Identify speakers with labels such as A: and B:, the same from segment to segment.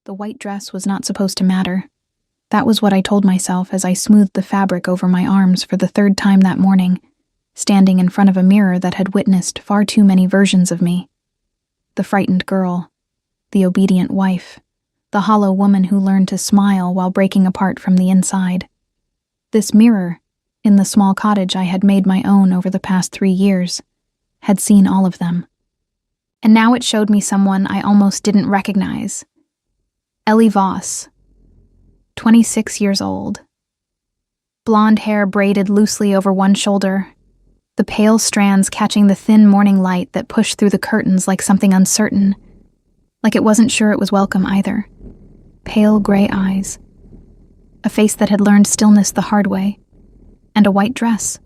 A: The white dress was not supposed to matter. That was what I told myself as I smoothed the fabric over my arms for the third time that morning, standing in front of a mirror that had witnessed far too many versions of me. The frightened girl, the obedient wife, the hollow woman who learned to smile while breaking apart from the inside. This mirror, in the small cottage I had made my own over the past 3 years, had seen all of them. And now it showed me someone I almost didn't recognize. Ellie Voss, 26 years old. Blonde hair braided loosely over one shoulder, the pale strands catching the thin morning light that pushed through the curtains like something uncertain, like it wasn't sure it was welcome either. Pale gray eyes, a face that had learned stillness the hard way, and a white dress,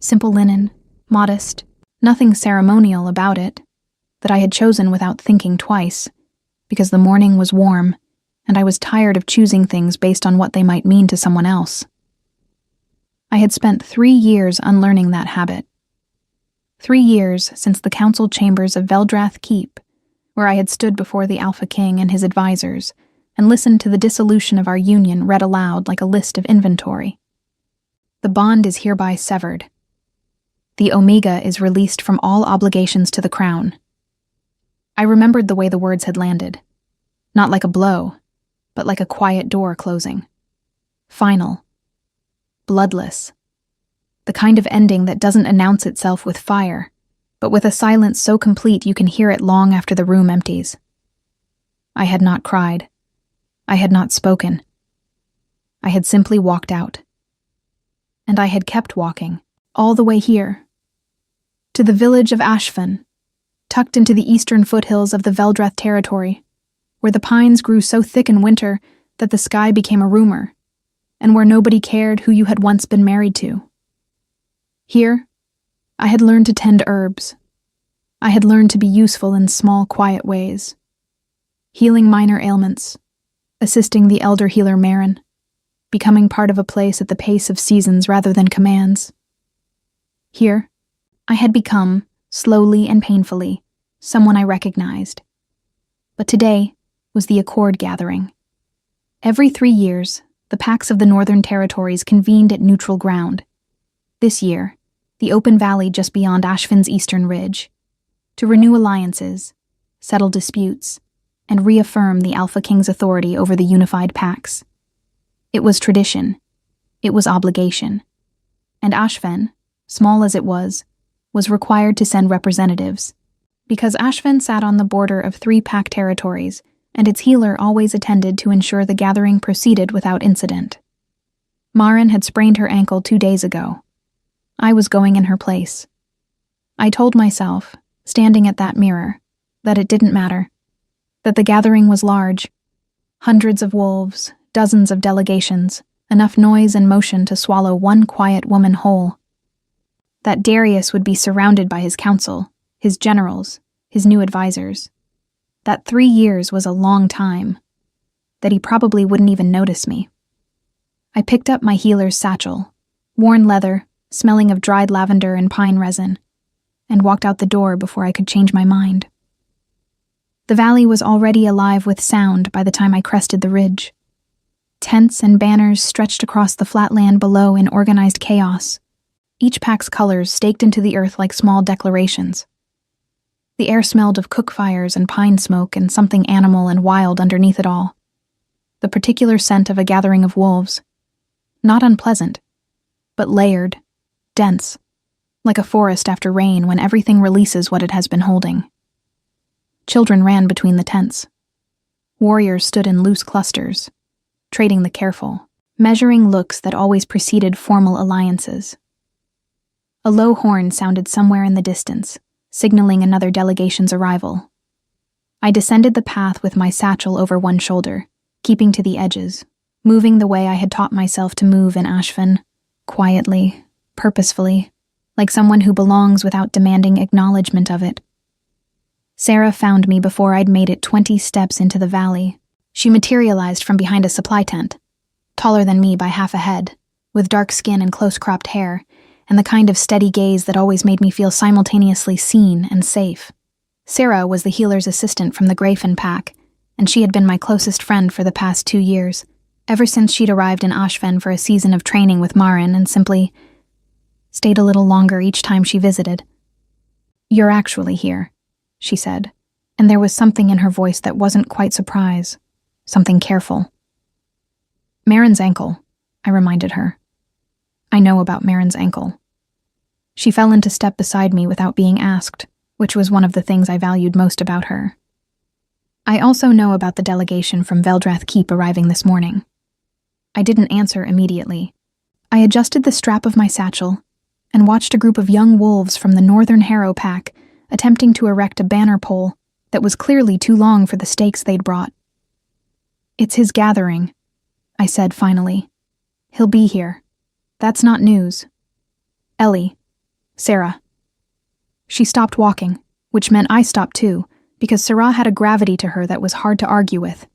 A: simple linen, modest, nothing ceremonial about it, that I had chosen without thinking twice, because the morning was warm, and I was tired of choosing things based on what they might mean to someone else. I had spent 3 years unlearning that habit. 3 years since the council chambers of Veldrath Keep, where I had stood before the Alpha King and his advisors and listened to the dissolution of our union read aloud like a list of inventory. The bond is hereby severed. The Omega is released from all obligations to the crown. I remembered the way the words had landed. Not like a blow, but like a quiet door closing. Final. Bloodless. The kind of ending that doesn't announce itself with fire, but with a silence so complete you can hear it long after the room empties. I had not cried. I had not spoken. I had simply walked out. And I had kept walking, all the way here, to the village of Ashfan, tucked into the eastern foothills of the Veldrath territory, where the pines grew so thick in winter that the sky became a rumor, and where nobody cared who you had once been married to. Here, I had learned to tend herbs. I had learned to be useful in small, quiet ways, healing minor ailments, assisting the elder healer Marin, becoming part of a place at the pace of seasons rather than commands. Here, I had become, slowly and painfully, someone I recognized. But today was the Accord Gathering. Every 3 years, the packs of the Northern Territories convened at neutral ground. This year, the open valley just beyond Ashfin's eastern ridge, to renew alliances, settle disputes, and reaffirm the Alpha King's authority over the unified packs. It was tradition. It was obligation. And Ashfan, small as it was required to send representatives, because Ashfan sat on the border of 3 pack territories, and its healer always attended to ensure the gathering proceeded without incident. Marin had sprained her ankle 2 days ago. I was going in her place. I told myself, standing at that mirror, that it didn't matter, that the gathering was large. Hundreds of wolves, dozens of delegations, enough noise and motion to swallow one quiet woman whole. That Darius would be surrounded by his council, his generals, his new advisors. That 3 years was a long time. That he probably wouldn't even notice me. I picked up my healer's satchel, worn leather, smelling of dried lavender and pine resin, and walked out the door before I could change my mind. The valley was already alive with sound by the time I crested the ridge. Tents and banners stretched across the flat land below in organized chaos, each pack's colors staked into the earth like small declarations. The air smelled of cook fires and pine smoke and something animal and wild underneath it all. The particular scent of a gathering of wolves. Not unpleasant, but layered, dense, like a forest after rain when everything releases what it has been holding. Children ran between the tents. Warriors stood in loose clusters, trading the careful, measuring looks that always preceded formal alliances. A low horn sounded somewhere in the distance, signaling another delegation's arrival. I descended the path with my satchel over one shoulder, keeping to the edges, moving the way I had taught myself to move in Ashfan, quietly, purposefully, like someone who belongs without demanding acknowledgement of it. Sarah found me before I'd made it 20 steps into the valley. She materialized from behind a supply tent, taller than me by half a head, with dark skin and close-cropped hair, and the kind of steady gaze that always made me feel simultaneously seen and safe. Sarah was the healer's assistant from the Grayfen pack, and she had been my closest friend for the past 2 years, ever since she'd arrived in Ashven for a season of training with Marin and simply stayed a little longer each time she visited. "You're actually here," she said, and there was something in her voice that wasn't quite surprise, something careful. "Marin's ankle," I reminded her. "I know about Marin's ankle." She fell into step beside me without being asked, which was one of the things I valued most about her. "I also know about the delegation from Veldrath Keep arriving this morning." I didn't answer immediately. I adjusted the strap of my satchel and watched a group of young wolves from the Northern Harrow Pack attempting to erect a banner pole that was clearly too long for the stakes they'd brought. "It's his gathering," I said finally. "He'll be here. That's not news. Ellie. Sarah." She stopped walking, which meant I stopped too, because Sarah had a gravity to her that was hard to argue with.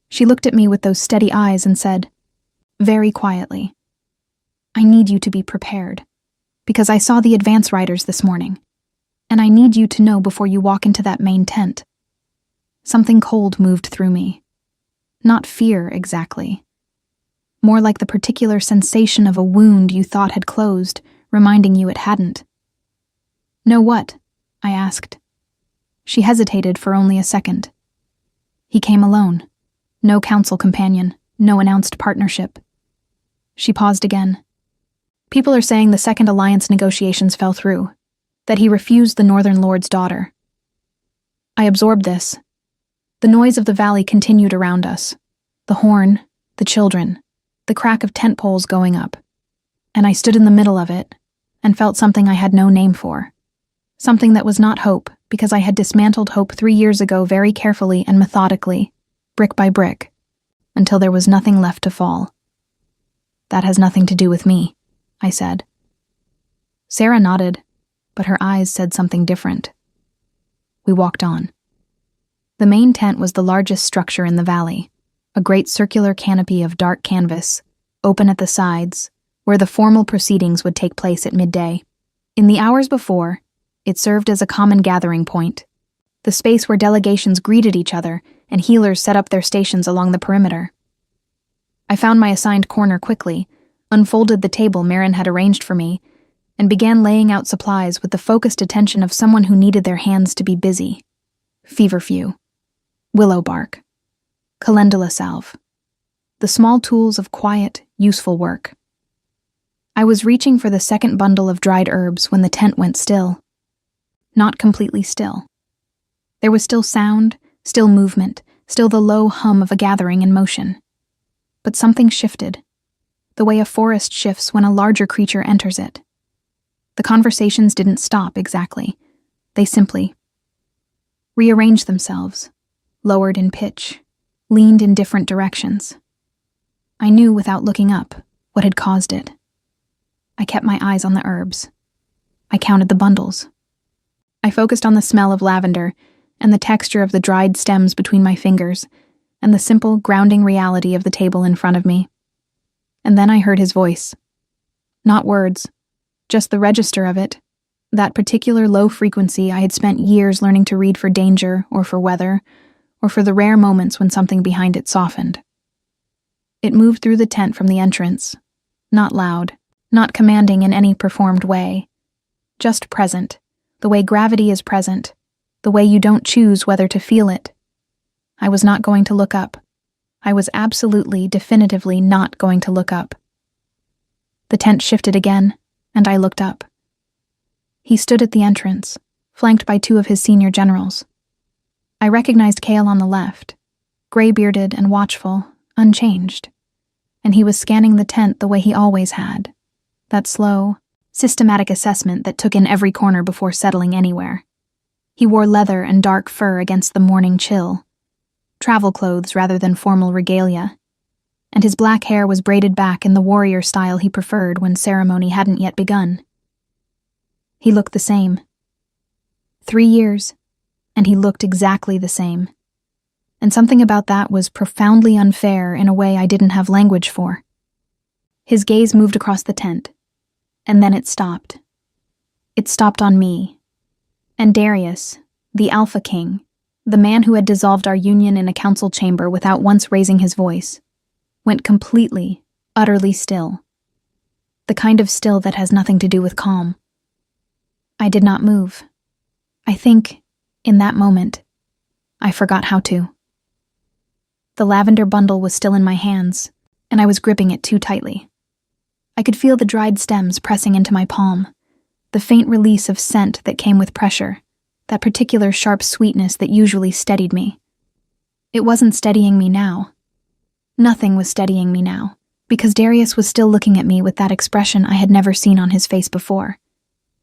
A: She looked at me with those steady eyes and said, very quietly, "I need you to be prepared, because I saw the advance riders this morning, and I need you to know before you walk into that main tent." Something cold moved through me. Not fear, exactly. More like the particular sensation of a wound you thought had closed, reminding you it hadn't. "Know what?" I asked. She hesitated for only a second. "He came alone. No council companion, no announced partnership." She paused again. "People are saying the Second Alliance negotiations fell through, that he refused the Northern Lord's daughter." I absorbed this. The noise of the valley continued around us. The horn, the children, the crack of tent poles going up. And I stood in the middle of it and felt something I had no name for. Something that was not hope, because I had dismantled hope 3 years ago very carefully and methodically, brick by brick, until there was nothing left to fall. "That has nothing to do with me," I said. Sarah nodded, but her eyes said something different. We walked on. The main tent was the largest structure in the valley, a great circular canopy of dark canvas, open at the sides, where the formal proceedings would take place at midday. In the hours before, it served as a common gathering point, the space where delegations greeted each other and healers set up their stations along the perimeter. I found my assigned corner quickly, unfolded the table Marin had arranged for me, and began laying out supplies with the focused attention of someone who needed their hands to be busy. Feverfew, willow bark, calendula salve, the small tools of quiet, useful work. I was reaching for the second bundle of dried herbs when the tent went still. Not completely still. There was still sound, still movement, still the low hum of a gathering in motion. But something shifted, the way a forest shifts when a larger creature enters it. The conversations didn't stop exactly. They simply rearranged themselves, lowered in pitch, leaned in different directions. I knew without looking up what had caused it. I kept my eyes on the herbs. I counted the bundles. I focused on the smell of lavender and the texture of the dried stems between my fingers and the simple, grounding reality of the table in front of me. And then I heard his voice. Not words, just the register of it, that particular low frequency I had spent years learning to read for danger or for weather, or for the rare moments when something behind it softened. It moved through the tent from the entrance, not loud, not commanding in any performed way, just present, the way gravity is present, the way you don't choose whether to feel it. I was not going to look up. I was absolutely, definitively not going to look up. The tent shifted again, and I looked up. He stood at the entrance, flanked by 2 of his senior generals. I recognized Kale on the left, gray-bearded and watchful, unchanged, and he was scanning the tent the way he always had, that slow, systematic assessment that took in every corner before settling anywhere. He wore leather and dark fur against the morning chill, travel clothes rather than formal regalia, and his black hair was braided back in the warrior style he preferred when ceremony hadn't yet begun. He looked the same. 3 years, and he looked exactly the same. And something about that was profoundly unfair in a way I didn't have language for. His gaze moved across the tent, and then it stopped. It stopped on me. And Darius, the Alpha King, The man who had dissolved our union in a council chamber without once raising his voice, went completely, utterly still. The kind of still that has nothing to do with calm. I did not move. I think, in that moment, I forgot how to. The lavender bundle was still in my hands, and I was gripping it too tightly. I could feel the dried stems pressing into my palm, the faint release of scent that came with pressure, that particular sharp sweetness that usually steadied me. It wasn't steadying me now. Nothing was steadying me now, because Darius was still looking at me with that expression I had never seen on his face before.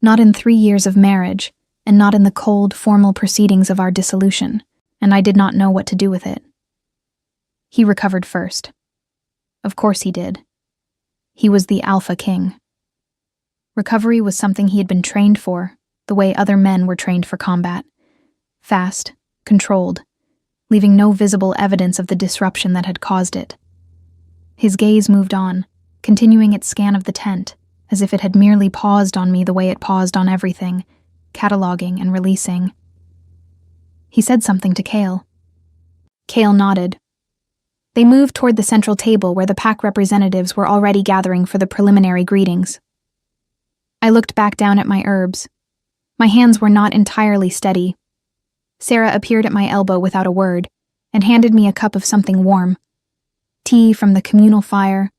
A: Not in 3 years of marriage, and not in the cold, formal proceedings of our dissolution, and I did not know what to do with it. He recovered first. Of course he did. He was the Alpha King. Recovery was something he had been trained for, the way other men were trained for combat. Fast, controlled, leaving no visible evidence of the disruption that had caused it. His gaze moved on, continuing its scan of the tent, as if it had merely paused on me the way it paused on everything, cataloging and releasing. He said something to Kale. Kale nodded. They moved toward the central table where the pack representatives were already gathering for the preliminary greetings. I looked back down at my herbs. My hands were not entirely steady. Sarah appeared at my elbow without a word, and handed me a cup of something warm. Tea from the communal fire,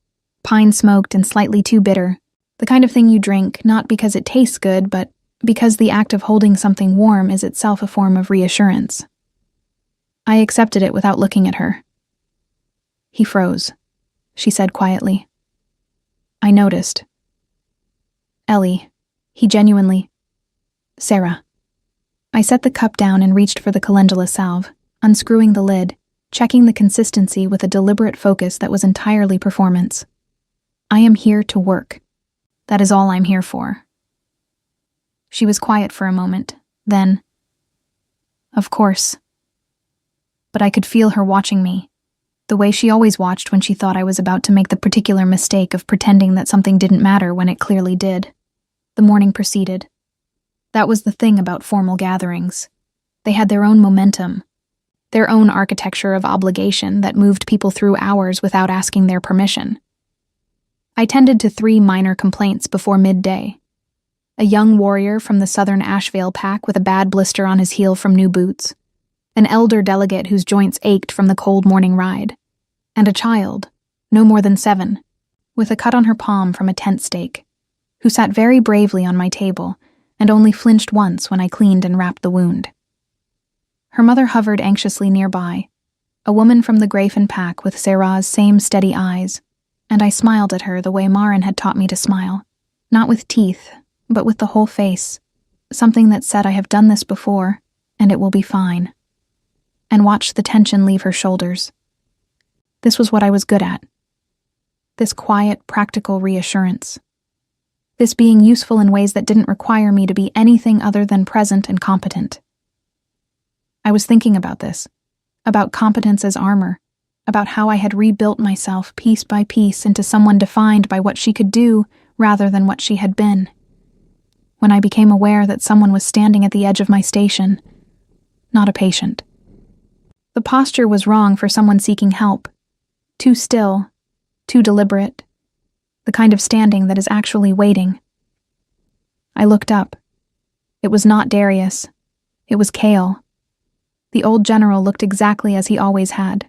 A: pine-smoked and slightly too bitter, the kind of thing you drink not because it tastes good, but because the act of holding something warm is itself a form of reassurance. I accepted it without looking at her. He froze, she said quietly. I noticed. Ellie, he genuinely... Sarah. I set the cup down and reached for the calendula salve, unscrewing the lid, checking the consistency with a deliberate focus that was entirely performance. I am here to work. That is all I'm here for. She was quiet for a moment, then... Of course. But I could feel her watching me, the way she always watched when she thought I was about to make the particular mistake of pretending that something didn't matter when it clearly did. The morning proceeded. That was the thing about formal gatherings. They had their own momentum, their own architecture of obligation that moved people through hours without asking their permission. I tended to 3 minor complaints before midday. A young warrior from the southern Ashevale pack with a bad blister on his heel from new boots, an elder delegate whose joints ached from the cold morning ride, and a child, no more than 7, with a cut on her palm from a tent stake, who sat very bravely on my table and only flinched once when I cleaned and wrapped the wound. Her mother hovered anxiously nearby, a woman from the Grafen pack with Sarah's same steady eyes, and I smiled at her the way Marin had taught me to smile, not with teeth, but with the whole face, something that said I have done this before, and it will be fine, and watched the tension leave her shoulders. This was what I was good at. This quiet, practical reassurance. This being useful in ways that didn't require me to be anything other than present and competent. I was thinking about this, about competence as armor, about how I had rebuilt myself piece by piece into someone defined by what she could do rather than what she had been. When I became aware that someone was standing at the edge of my station, not a patient. The posture was wrong for someone seeking help. Too still, too deliberate. The kind of standing that is actually waiting. I looked up. It was not Darius. It was Kale. The old general looked exactly as he always had.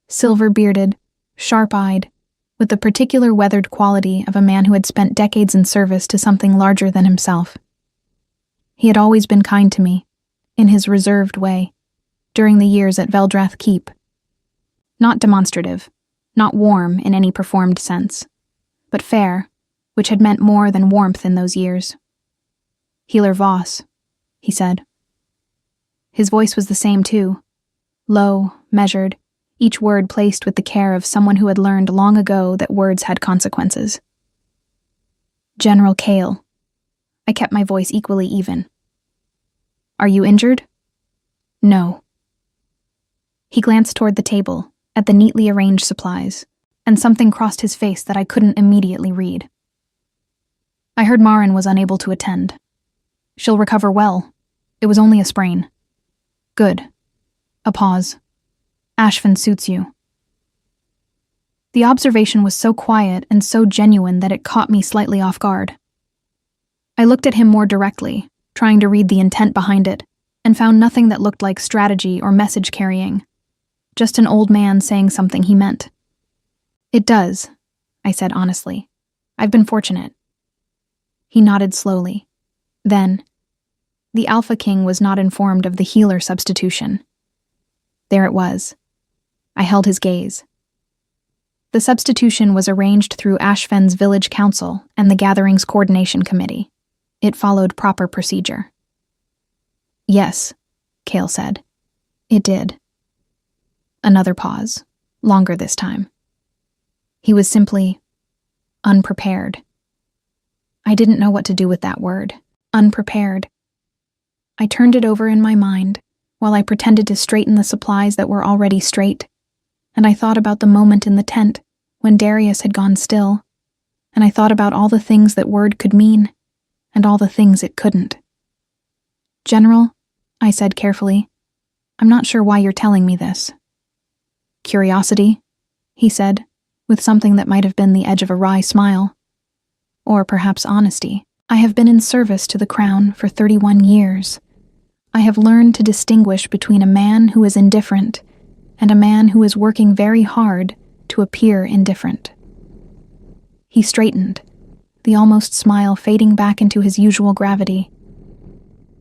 A: Silver-bearded, sharp-eyed, with the particular weathered quality of a man who had spent decades in service to something larger than himself. He had always been kind to me, in his reserved way, during the years at Veldrath Keep. Not demonstrative, not warm in any performed sense, but fair, which had meant more than warmth in those years. Healer Voss, he said. His voice was the same too, low, measured, each word placed with the care of someone who had learned long ago that words had consequences. General Kale. I kept my voice equally even. Are you injured? No. He glanced toward the table, at the neatly arranged supplies, and something crossed his face that I couldn't immediately read. I heard Marin was unable to attend. She'll recover well. It was only a sprain. Good. A pause. Ashvin suits you. The observation was so quiet and so genuine that it caught me slightly off guard. I looked at him more directly, trying to read the intent behind it, and found nothing that looked like strategy or message carrying. Just an old man saying something he meant. It does, I said honestly. I've been fortunate. He nodded slowly. Then, the Alpha King was not informed of the healer substitution. There it was. I held his gaze. The substitution was arranged through Ashven's village council and the gathering's coordination committee. It followed proper procedure. Yes, Kale said. It did. Another pause, longer this time. He was simply unprepared. I didn't know what to do with that word, unprepared. I turned it over in my mind while I pretended to straighten the supplies that were already straight, and I thought about the moment in the tent when Darius had gone still, and I thought about all the things that word could mean, and all the things it couldn't. General, I said carefully, I'm not sure why you're telling me this. Curiosity, he said, with something that might have been the edge of a wry smile. Or perhaps honesty. I have been in service to the crown for 31 years. I have learned to distinguish between a man who is indifferent and a man who is working very hard to appear indifferent. He straightened, the almost smile fading back into his usual gravity.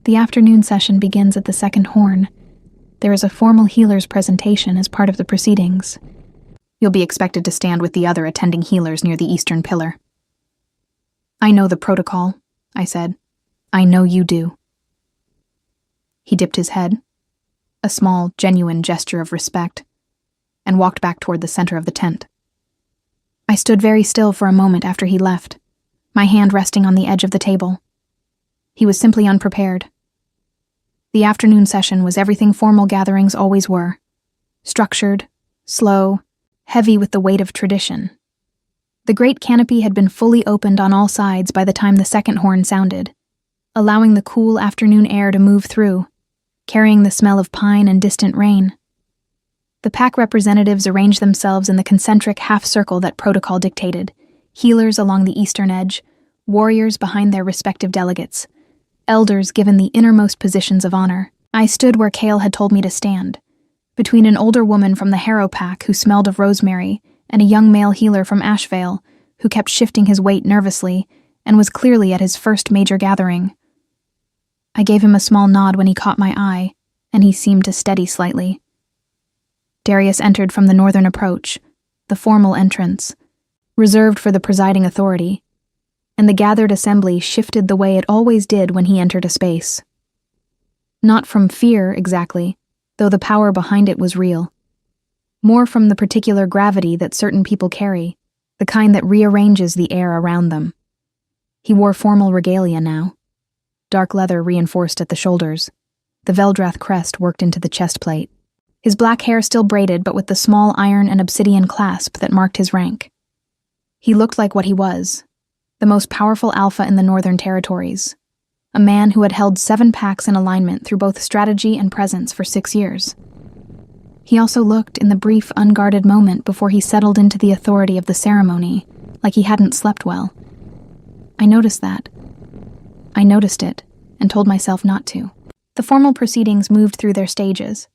A: The afternoon session begins at the second horn. There is a formal healer's presentation as part of the proceedings. You'll be expected to stand with the other attending healers near the eastern pillar. I know the protocol, I said. I know you do. He dipped his head, a small, genuine gesture of respect, and walked back toward the center of the tent. I stood very still for a moment after he left, my hand resting on the edge of the table. He was simply unprepared. The afternoon session was everything formal gatherings always were. Structured, slow, heavy with the weight of tradition. The great canopy had been fully opened on all sides by the time the second horn sounded, allowing the cool afternoon air to move through, carrying the smell of pine and distant rain. The pack representatives arranged themselves in the concentric half-circle that protocol dictated, healers along the eastern edge, warriors behind their respective delegates, elders given the innermost positions of honor. I stood where Kale had told me to stand, between an older woman from the Harrow pack who smelled of rosemary and a young male healer from Ashvale who kept shifting his weight nervously and was clearly at his first major gathering. I gave him a small nod when he caught my eye, and he seemed to steady slightly. Darius entered from the northern approach, the formal entrance, reserved for the presiding authority, and the gathered assembly shifted the way it always did when he entered a space. Not from fear, exactly, though the power behind it was real. More from the particular gravity that certain people carry, the kind that rearranges the air around them. He wore formal regalia now. Dark leather reinforced at the shoulders, the Veldrath crest worked into the chest plate. His black hair still braided but with the small iron and obsidian clasp that marked his rank. He looked like what he was, the most powerful alpha in the Northern Territories, a man who had held 7 packs in alignment through both strategy and presence for 6 years. He also looked, in the brief, unguarded moment before he settled into the authority of the ceremony, like he hadn't slept well. I noticed that. I noticed it, and told myself not to. The formal proceedings moved through their stages.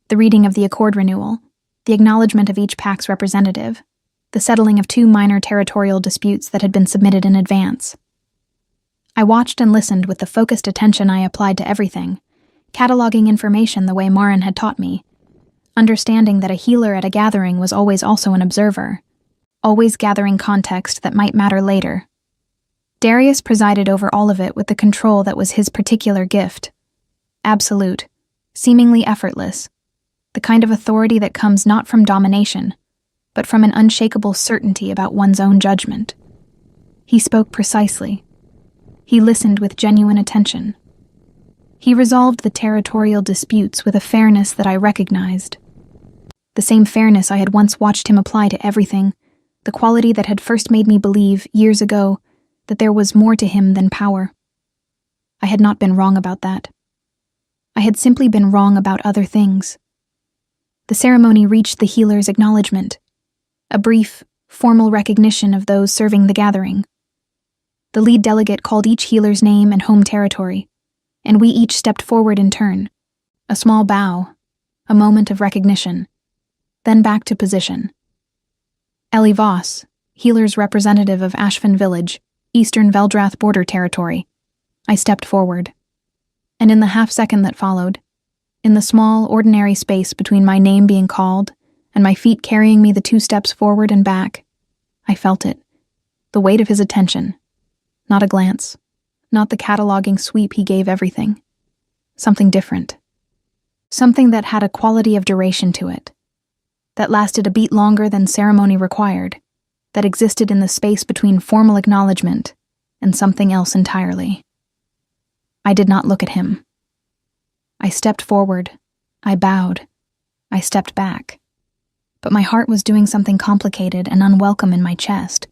A: The reading of the accord renewal, the acknowledgement of each pack's representative, the settling of 2 minor territorial disputes that had been submitted in advance. I watched and listened with the focused attention I applied to everything, cataloging information the way Marin had taught me, understanding that a healer at a gathering was always also an observer, always gathering context that might matter later. Darius presided over all of it with the control that was his particular gift. Absolute, seemingly effortless, the kind of authority that comes not from domination, but from an unshakable certainty about one's own judgment. He spoke precisely. He listened with genuine attention. He resolved the territorial disputes with a fairness that I recognized. The same fairness I had once watched him apply to everything, the quality that had first made me believe, years ago, that there was more to him than power. I had not been wrong about that. I had simply been wrong about other things, The ceremony reached the healer's acknowledgement, a brief, formal recognition of those serving the gathering. The lead delegate called each healer's name and home territory, and we each stepped forward in turn. A small bow, a moment of recognition, then back to position. Ellie Voss, healer's representative of Ashfin Village, Eastern Veldrath border territory. I stepped forward. And in the half-second that followed, in the small, ordinary space between my name being called and my feet carrying me the 2 steps forward and back, I felt it, the weight of his attention. Not a glance, not the cataloging sweep he gave everything. Something different. Something that had a quality of duration to it, that lasted a beat longer than ceremony required, that existed in the space between formal acknowledgement and something else entirely. I did not look at him. I stepped forward, I bowed, I stepped back. But my heart was doing something complicated and unwelcome in my chest,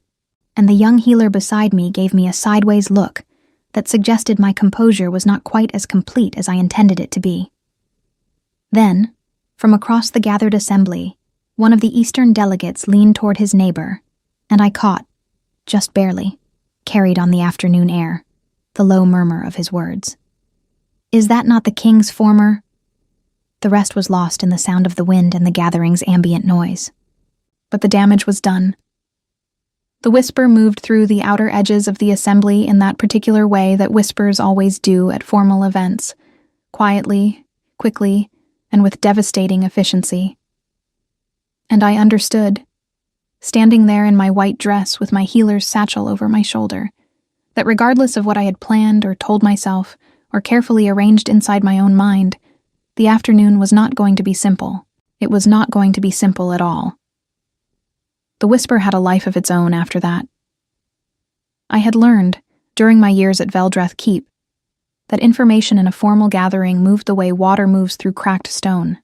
A: and the young healer beside me gave me a sideways look that suggested my composure was not quite as complete as I intended it to be. Then, from across the gathered assembly, one of the Eastern delegates leaned toward his neighbor, and I caught, just barely, carried on the afternoon air, the low murmur of his words. "Is that not the king's former—" The rest was lost in the sound of the wind and the gathering's ambient noise. But the damage was done. The whisper moved through the outer edges of the assembly in that particular way that whispers always do at formal events, quietly, quickly, and with devastating efficiency. And I understood, standing there in my white dress with my healer's satchel over my shoulder, that regardless of what I had planned or told myself or carefully arranged inside my own mind, the afternoon was not going to be simple. It was not going to be simple at all. The whisper had a life of its own after that. I had learned, during my years at Veldrath Keep, that information in a formal gathering moved the way water moves through cracked stone,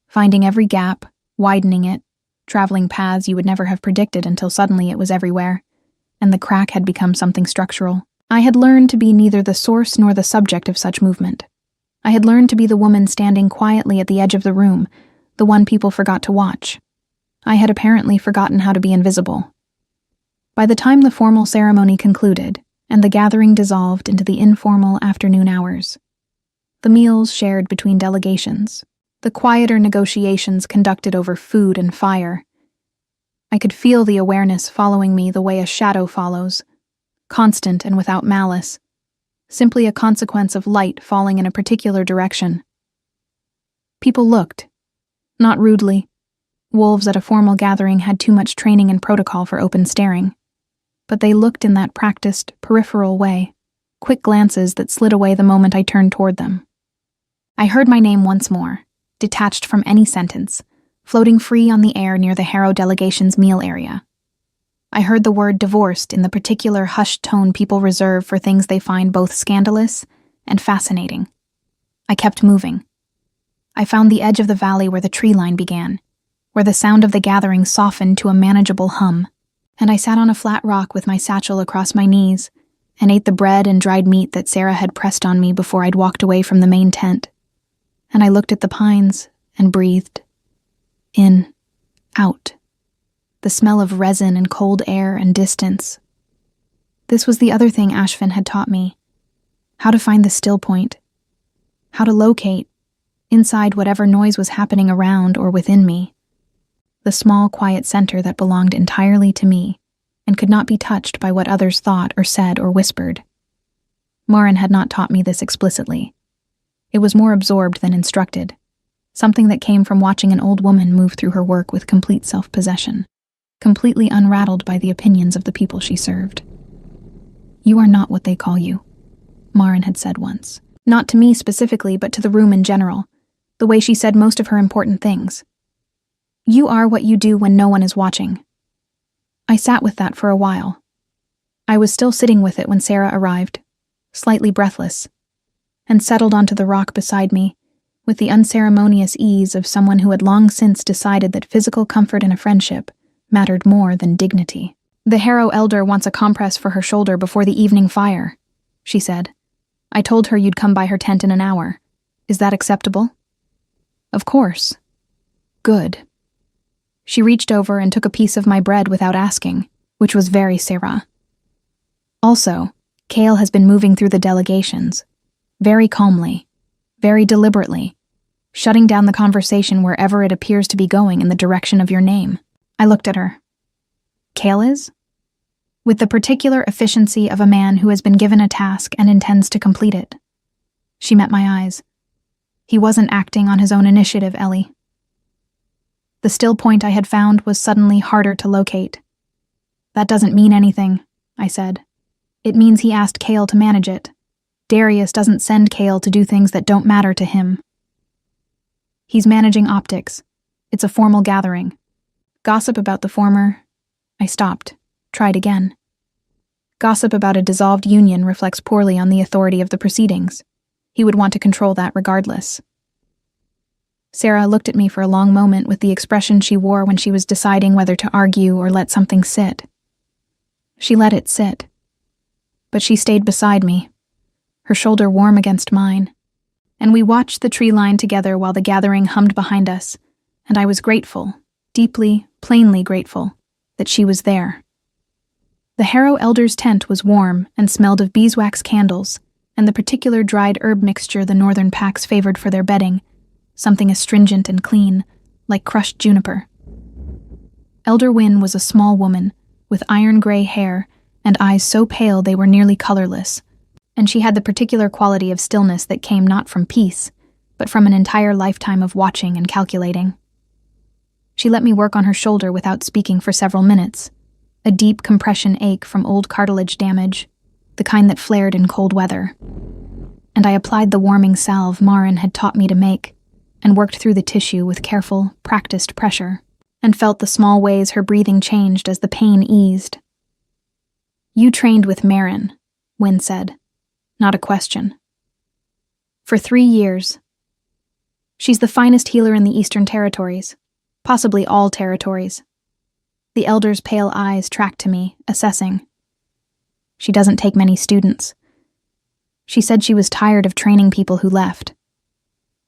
A: finding every gap, widening it, traveling paths you would never have predicted until suddenly it was everywhere, and the crack had become something structural. I had learned to be neither the source nor the subject of such movement. I had learned to be the woman standing quietly at the edge of the room, the one people forgot to watch. I had apparently forgotten how to be invisible. By the time the formal ceremony concluded, and the gathering dissolved into the informal afternoon hours, the meals shared between delegations, the quieter negotiations conducted over food and fire, I could feel the awareness following me the way a shadow follows, constant and without malice, simply a consequence of light falling in a particular direction. People looked, not rudely. Wolves at a formal gathering had too much training and protocol for open staring, but they looked in that practiced, peripheral way, quick glances that slid away the moment I turned toward them. I heard my name once more, detached from any sentence, floating free on the air near the Harrow delegation's meal area. I heard the word divorced in the particular hushed tone people reserve for things they find both scandalous and fascinating. I kept moving. I found the edge of the valley where the tree line began, where the sound of the gathering softened to a manageable hum, and I sat on a flat rock with my satchel across my knees and ate the bread and dried meat that Sarah had pressed on me before I'd walked away from the main tent. And I looked at the pines and breathed. In, out. The smell of resin and cold air and distance. This was the other thing Ashfin had taught me. How to find the still point. How to locate, inside whatever noise was happening around or within me, the small, quiet center that belonged entirely to me and could not be touched by what others thought or said or whispered. Marin had not taught me this explicitly. It was more absorbed than instructed, something that came from watching an old woman move through her work with complete self-possession, completely unrattled by the opinions of the people she served. "You are not what they call you," Marin had said once. Not to me specifically, but to the room in general, the way she said most of her important things. You are what you do when no one is watching. I sat with that for a while. I was still sitting with it when Sarah arrived, slightly breathless, and settled onto the rock beside me, with the unceremonious ease of someone who had long since decided that physical comfort in a friendship mattered more than dignity. "The Harrow elder wants a compress for her shoulder before the evening fire," she said. "I told her you'd come by her tent in an hour. Is that acceptable?" "Of course." Good. She reached over and took a piece of my bread without asking, which was very Sarah. Also, Kale has been moving through the delegations, very calmly, very deliberately, shutting down the conversation wherever it appears to be going in the direction of your name. I looked at her. Kale is? With the particular efficiency of a man who has been given a task and intends to complete it. She met my eyes. He wasn't acting on his own initiative, Ellie. The still point I had found was suddenly harder to locate. That doesn't mean anything, I said. It means he asked Kale to manage it. Darius doesn't send Kale to do things that don't matter to him. He's managing optics. It's a formal gathering. Gossip about the former... I stopped. Tried again. Gossip about a dissolved union reflects poorly on the authority of the proceedings. He would want to control that regardless. Sarah looked at me for a long moment with the expression she wore when she was deciding whether to argue or let something sit. She let it sit. But she stayed beside me, her shoulder warm against mine, and we watched the tree line together while the gathering hummed behind us, and I was grateful, deeply, plainly grateful, that she was there. The Harrow Elder's tent was warm and smelled of beeswax candles and the particular dried herb mixture the northern packs favored for their bedding, something astringent and clean, like crushed juniper. Elder Wynne was a small woman, with iron-gray hair and eyes so pale they were nearly colorless, and she had the particular quality of stillness that came not from peace, but from an entire lifetime of watching and calculating. She let me work on her shoulder without speaking for several minutes, a deep compression ache from old cartilage damage, the kind that flared in cold weather. And I applied the warming salve Marin had taught me to make, and worked through the tissue with careful, practiced pressure, and felt the small ways her breathing changed as the pain eased. You trained with Marin, Wynne said. Not a question. For 3 years. She's the finest healer in the Eastern Territories, possibly all territories. The elder's pale eyes tracked to me, assessing. She doesn't take many students. She said she was tired of training people who left.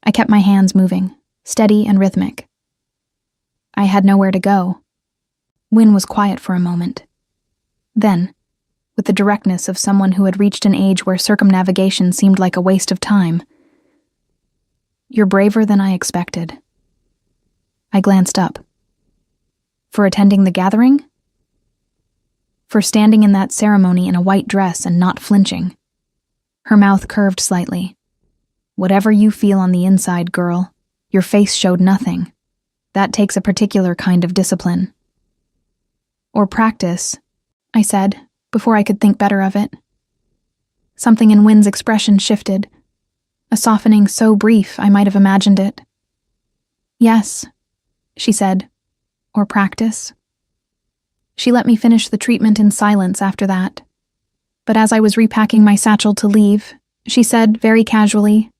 A: I kept my hands moving, steady and rhythmic. I had nowhere to go. Wynne was quiet for a moment. Then, with the directness of someone who had reached an age where circumnavigation seemed like a waste of time, "You're braver than I expected." I glanced up. For attending the gathering? For standing in that ceremony in a white dress and not flinching. Her mouth curved slightly. Whatever you feel on the inside, girl, your face showed nothing. That takes a particular kind of discipline. Or practice, I said, before I could think better of it. Something in Wynne's expression shifted, a softening so brief I might have imagined it. Yes, she said, or practice. She let me finish the treatment in silence after that. But as I was repacking my satchel to leave, she said very casually,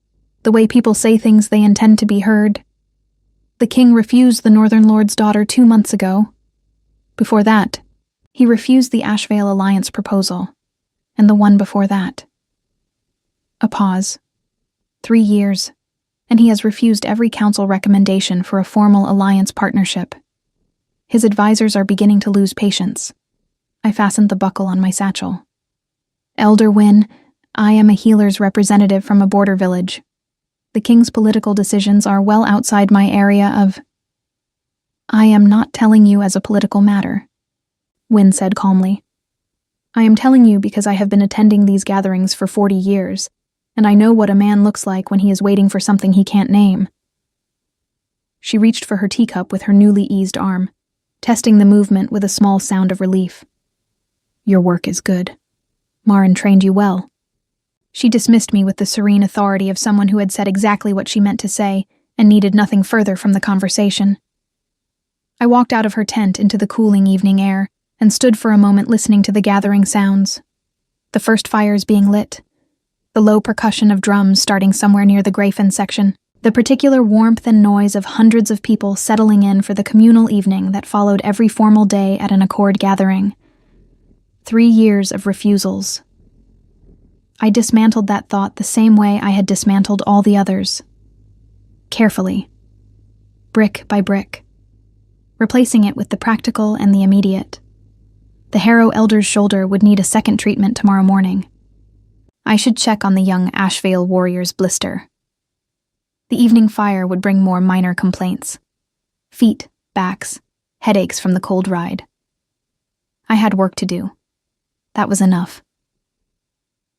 A: the way people say things they intend to be heard, "The king refused the Northern Lord's daughter 2 months ago. Before that, he refused the Ashvale Alliance proposal, and the one before that." A pause. 3 years, and he has refused every council recommendation for a formal alliance partnership. His advisors are beginning to lose patience. I fastened the buckle on my satchel. "Elder Wynne, I am a healer's representative from a border village. The king's political decisions are well outside my area of..." "I am not telling you as a political matter," Wynne said calmly. "I am telling you because I have been attending these gatherings for 40 years, and I know what a man looks like when he is waiting for something he can't name." She reached for her teacup with her newly eased arm, testing the movement with a small sound of relief. "Your work is good. Marin trained you well." She dismissed me with the serene authority of someone who had said exactly what she meant to say and needed nothing further from the conversation. I walked out of her tent into the cooling evening air and stood for a moment listening to the gathering sounds. The first fires being lit, the low percussion of drums starting somewhere near the Grafen section, the particular warmth and noise of hundreds of people settling in for the communal evening that followed every formal day at an Accord gathering. 3 years of refusals. I dismantled that thought the same way I had dismantled all the others. Carefully. brick by brick, replacing it with the practical and the immediate. The Harrow elder's shoulder would need a second treatment tomorrow morning. I should check on the young Ashvale warrior's blister. The evening fire would bring more minor complaints. Feet, backs, headaches from the cold ride. I had work to do. That was enough.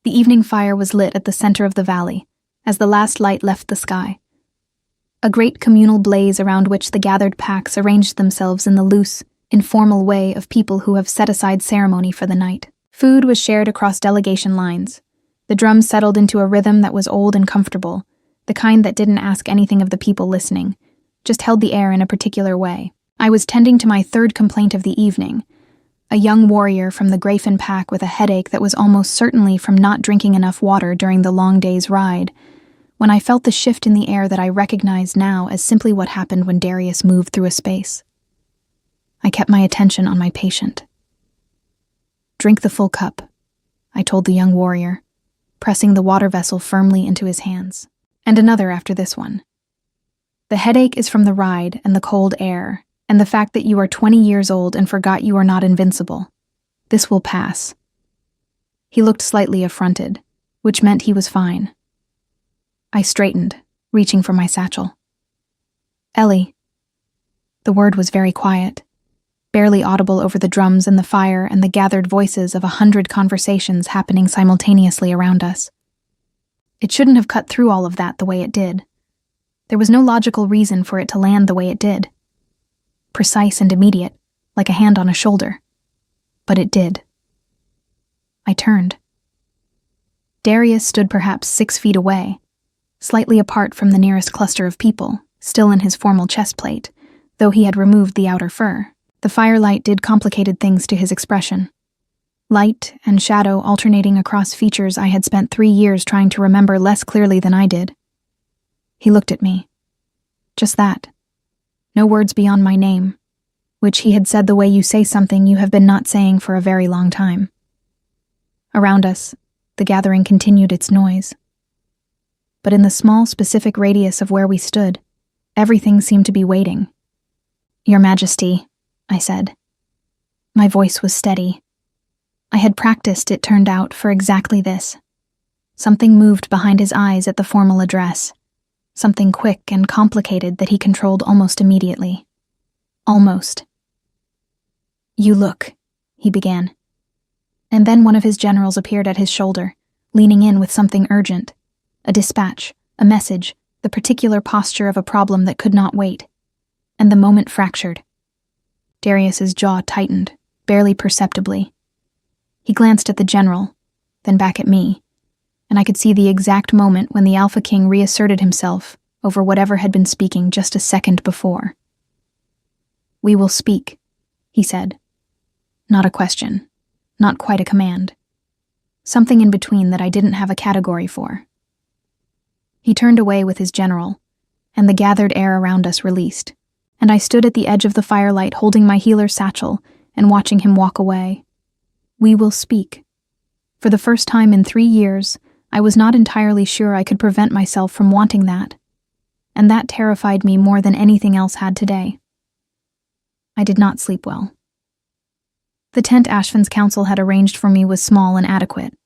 A: The evening fire was lit at the center of the valley, as the last light left the sky. A great communal blaze around which the gathered packs arranged themselves in the loose, informal way of people who have set aside ceremony for the night. Food was shared across delegation lines. The drums settled into a rhythm that was old and comfortable, the kind that didn't ask anything of the people listening, just held the air in a particular way. I was tending to my third complaint of the evening, a young warrior from the Grafen pack with a headache that was almost certainly from not drinking enough water during the long day's ride, when I felt the shift in the air that I recognized now as simply what happened when Darius moved through a space. I kept my attention on my patient. "Drink the full cup," I told the young warrior, pressing the water vessel firmly into his hands. "And another after this one. The headache is from the ride and the cold air, and the fact that you are 20 years old and forgot you are not invincible. This will pass." He looked slightly affronted, which meant he was fine. I straightened, reaching for my satchel. "Ellie." The word was very quiet, barely audible over the drums and the fire and the gathered voices of 100 conversations happening simultaneously around us. It shouldn't have cut through all of that the way it did. There was no logical reason for it to land the way it did. Precise and immediate, like a hand on a shoulder. But it did. I turned. Darius stood perhaps 6 feet away, slightly apart from the nearest cluster of people, still in his formal chest plate, though he had removed the outer fur. The firelight did complicated things to his expression. Light and shadow alternating across features I had spent 3 years trying to remember less clearly than I did. He looked at me. Just that. No words beyond my name, which he had said the way you say something you have been not saying for a very long time. Around us, the gathering continued its noise. But in the small, specific radius of where we stood, everything seemed to be waiting. "Your Majesty," I said. My voice was steady. I had practiced, it turned out, for exactly this. Something moved behind his eyes at the formal address. Something quick and complicated that he controlled almost immediately. Almost. "You look," he began. And then one of his generals appeared at his shoulder, leaning in with something urgent. A dispatch, a message, the particular posture of a problem that could not wait. And the moment fractured. Darius's jaw tightened, barely perceptibly. He glanced at the general, then back at me, and I could see the exact moment when the Alpha King reasserted himself over whatever had been speaking just a second before. "We will speak," he said. Not a question, not quite a command. Something in between that I didn't have a category for. He turned away with his general, and the gathered air around us released, and I stood at the edge of the firelight holding my healer's satchel and watching him walk away. We will speak. For the first time in 3 years, I was not entirely sure I could prevent myself from wanting that, and that terrified me more than anything else had today. I did not sleep well. The tent Ashvin's council had arranged for me was small and adequate.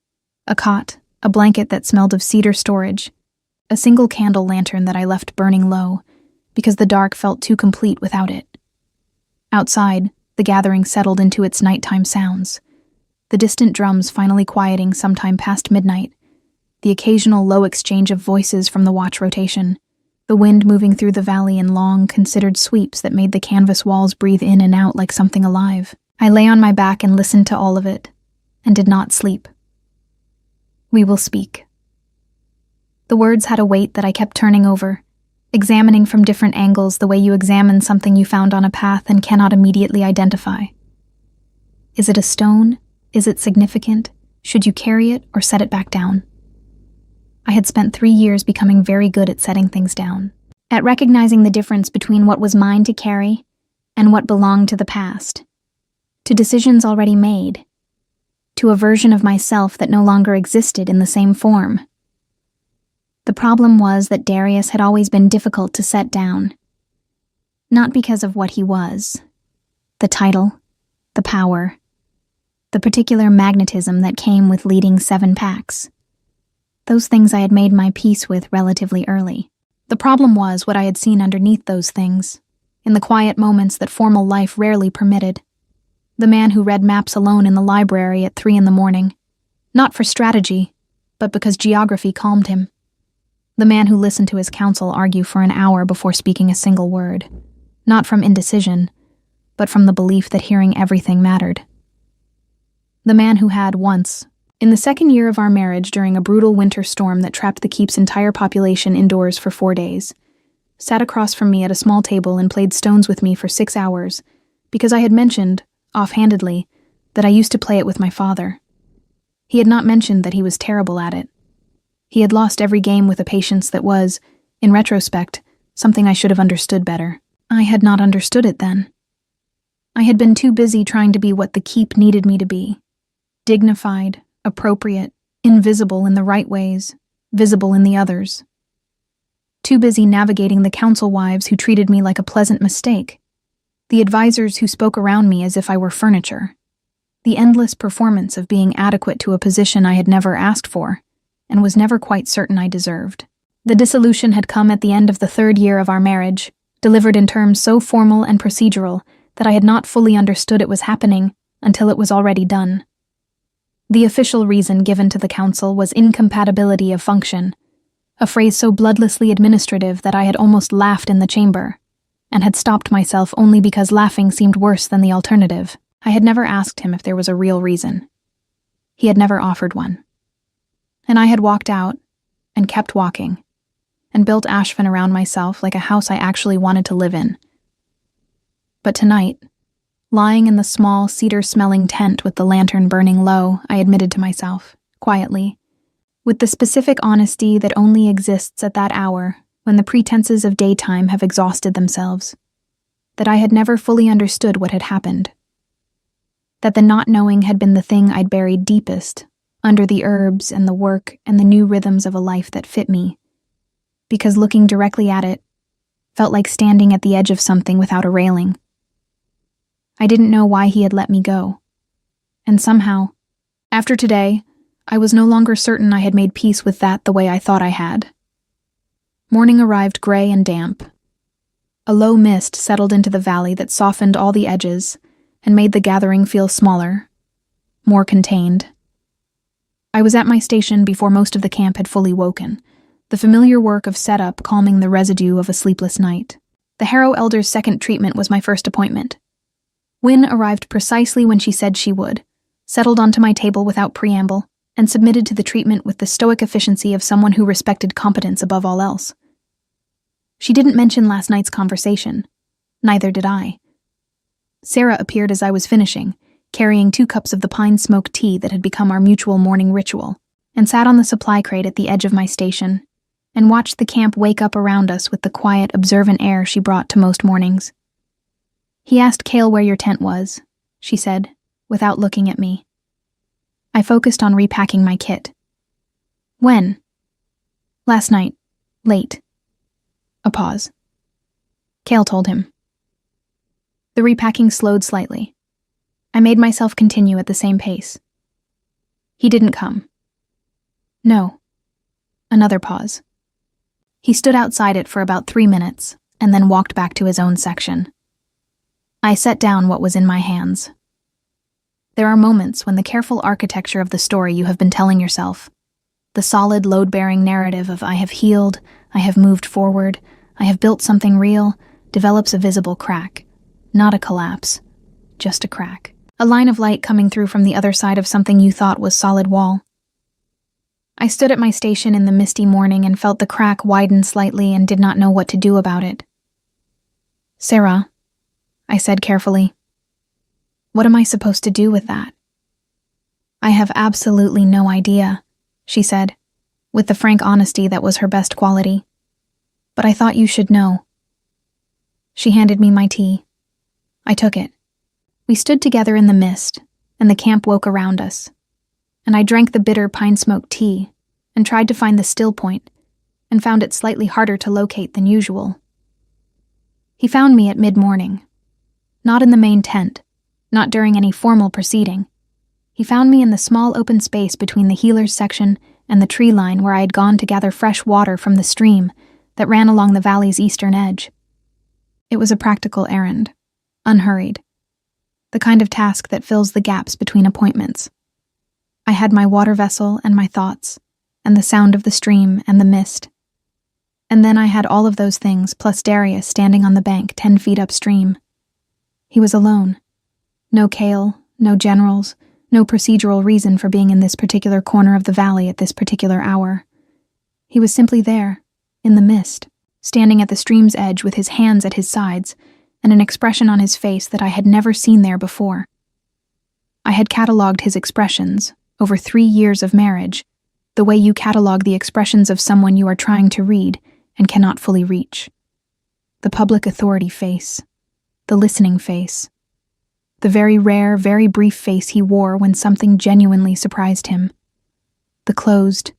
A: A cot, a blanket that smelled of cedar storage, a single candle lantern that I left burning low, because the dark felt too complete without it. Outside, the gathering settled into its nighttime sounds, the distant drums finally quieting sometime past midnight, the occasional low exchange of voices from the watch rotation, the wind moving through the valley in long, considered sweeps that made the canvas walls breathe in and out like something alive. I lay on my back and listened to all of it, and did not sleep. We will speak. The words had a weight that I kept turning over, examining from different angles the way you examine something you found on a path and cannot immediately identify. Is it a stone? Is it significant? Should you carry it or set it back down? I had spent 3 years becoming very good at setting things down, at recognizing the difference between what was mine to carry and what belonged to the past, to decisions already made, to a version of myself that no longer existed in the same form. The problem was that Darius had always been difficult to set down. Not because of what he was. The title, the power, the particular magnetism that came with leading 7 packs. Those things I had made my peace with relatively early. The problem was what I had seen underneath those things, in the quiet moments that formal life rarely permitted. The man who read maps alone in the library at 3 a.m, not for strategy, but because geography calmed him. The man who listened to his counsel argue for an hour before speaking a single word, not from indecision, but from the belief that hearing everything mattered. The man who had once, in the 2nd year of our marriage during a brutal winter storm that trapped the keep's entire population indoors for 4 days, sat across from me at a small table and played stones with me for 6 hours, because I had mentioned, offhandedly, that I used to play it with my father. He had not mentioned that he was terrible at it. He had lost every game with a patience that was, in retrospect, something I should have understood better. I had not understood it then. I had been too busy trying to be what the keep needed me to be. Dignified, appropriate, invisible in the right ways, visible in the others. Too busy navigating the council wives who treated me like a pleasant mistake, the advisors who spoke around me as if I were furniture, the endless performance of being adequate to a position I had never asked for, and was never quite certain I deserved. The dissolution had come at the end of the 3rd year of our marriage, delivered in terms so formal and procedural that I had not fully understood it was happening until it was already done. The official reason given to the council was incompatibility of function, a phrase so bloodlessly administrative that I had almost laughed in the chamber, and had stopped myself only because laughing seemed worse than the alternative. I had never asked him if there was a real reason. He had never offered one. And I had walked out, and kept walking, and built Ashvin around myself like a house I actually wanted to live in. But tonight, lying in the small, cedar-smelling tent with the lantern burning low, I admitted to myself, quietly, with the specific honesty that only exists at that hour when the pretenses of daytime have exhausted themselves, that I had never fully understood what had happened. That the not knowing had been the thing I'd buried deepest, under the herbs and the work and the new rhythms of a life that fit me, because looking directly at it felt like standing at the edge of something without a railing. I didn't know why he had let me go. And somehow, after today, I was no longer certain I had made peace with that the way I thought I had. Morning arrived gray and damp. A low mist settled into the valley that softened all the edges and made the gathering feel smaller, more contained. I was at my station before most of the camp had fully woken, the familiar work of setup calming the residue of a sleepless night. The Harrow Elder's 2nd treatment was my first appointment. Wynne arrived precisely when she said she would, settled onto my table without preamble, and submitted to the treatment with the stoic efficiency of someone who respected competence above all else. She didn't mention last night's conversation. Neither did I. Sarah appeared as I was finishing, carrying 2 cups of the pine smoke tea that had become our mutual morning ritual, and sat on the supply crate at the edge of my station, and watched the camp wake up around us with the quiet, observant air she brought to most mornings. "He asked Cale where your tent was," she said, without looking at me. I focused on repacking my kit. "When?" "Last night. Late." A pause. Cale told him. The repacking slowed slightly. I made myself continue at the same pace. "He didn't come." "No." Another pause. He stood outside it for about 3 minutes, and then walked back to his own section. I set down what was in my hands. There are moments when the careful architecture of the story you have been telling yourself, the solid load-bearing narrative of I have healed, I have moved forward, I have built something real, develops a visible crack. Not a collapse, just a crack. A line of light coming through from the other side of something you thought was solid wall. I stood at my station in the misty morning and felt the crack widen slightly and did not know what to do about it. "Sarah," I said carefully, "what am I supposed to do with that?" "I have absolutely no idea," she said, with the frank honesty that was her best quality. "But I thought you should know." She handed me my tea. I took it. We stood together in the mist, and the camp woke around us, and I drank the bitter pine-smoked tea and tried to find the still point, and found it slightly harder to locate than usual. He found me at mid-morning. Not in the main tent, not during any formal proceeding. He found me in the small open space between the healer's section and the tree line where I had gone to gather fresh water from the stream that ran along the valley's eastern edge. It was a practical errand, unhurried, the kind of task that fills the gaps between appointments. I had my water vessel and my thoughts, and the sound of the stream and the mist. And then I had all of those things plus Darius standing on the bank 10 feet upstream. He was alone. No Kale, no generals, no procedural reason for being in this particular corner of the valley at this particular hour. He was simply there, in the mist, standing at the stream's edge with his hands at his sides and an expression on his face that I had never seen there before. I had catalogued his expressions, over 3 years of marriage, the way you catalog the expressions of someone you are trying to read and cannot fully reach. The public authority face, the listening face, the very rare, very brief face he wore when something genuinely surprised him, the closed,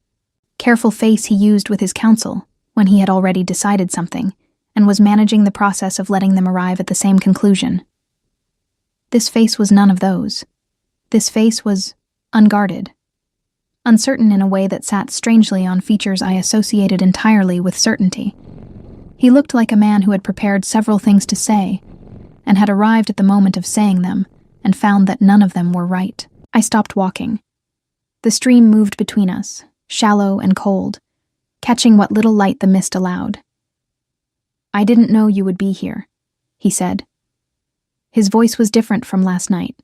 A: careful face he used with his counsel when he had already decided something and was managing the process of letting them arrive at the same conclusion. This face was none of those. This face was unguarded, uncertain in a way that sat strangely on features I associated entirely with certainty. He looked like a man who had prepared several things to say, and had arrived at the moment of saying them, and found that none of them were right. I stopped walking. The stream moved between us, shallow and cold, catching what little light the mist allowed. "I didn't know you would be here," he said. His voice was different from last night.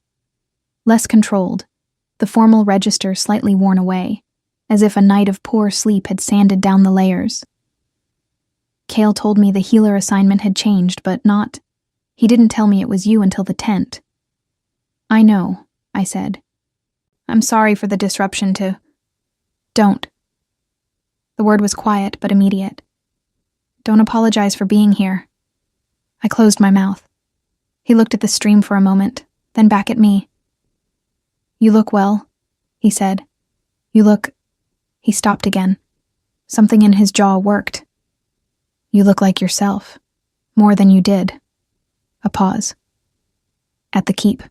A: Less controlled, the formal register slightly worn away, as if a night of poor sleep had sanded down the layers. "Kale told me the healer assignment had changed, but not... He didn't tell me it was you until the tent." "I know," I said. "I'm sorry for the disruption to..." "Don't." The word was quiet but immediate. "Don't apologize for being here." I closed my mouth. He looked at the stream for a moment, then back at me. "You look well," he said. "You look..." He stopped again. Something in his jaw worked. "You look like yourself. More than you did." A pause. "At the keep."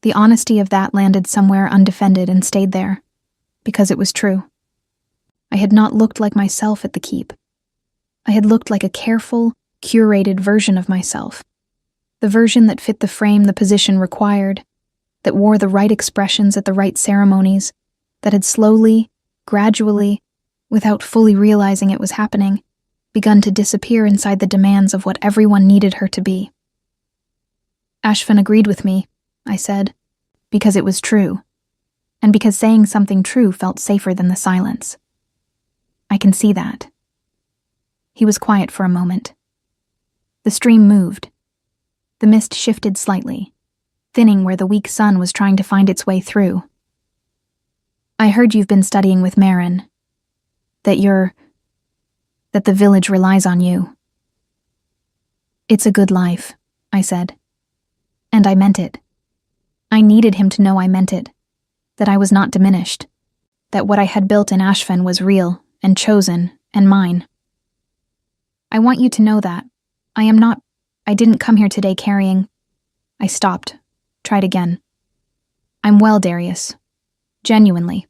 A: The honesty of that landed somewhere undefended and stayed there, because it was true. I had not looked like myself at the keep. I had looked like a careful, curated version of myself. The version that fit the frame the position required, that wore the right expressions at the right ceremonies, that had slowly, gradually, without fully realizing it was happening, begun to disappear inside the demands of what everyone needed her to be. "Ashvin agreed with me," I said, because it was true, and because saying something true felt safer than the silence. "I can see that." He was quiet for a moment. The stream moved. The mist shifted slightly, thinning where the weak sun was trying to find its way through. "I heard you've been studying with Marin. That the village relies on you." "It's a good life," I said. And I meant it. I needed him to know I meant it, that I was not diminished, that what I had built in Ashvin was real and chosen and mine. "I want you to know that. I didn't come here today carrying..." I stopped, tried again. "I'm well, Darius. Genuinely."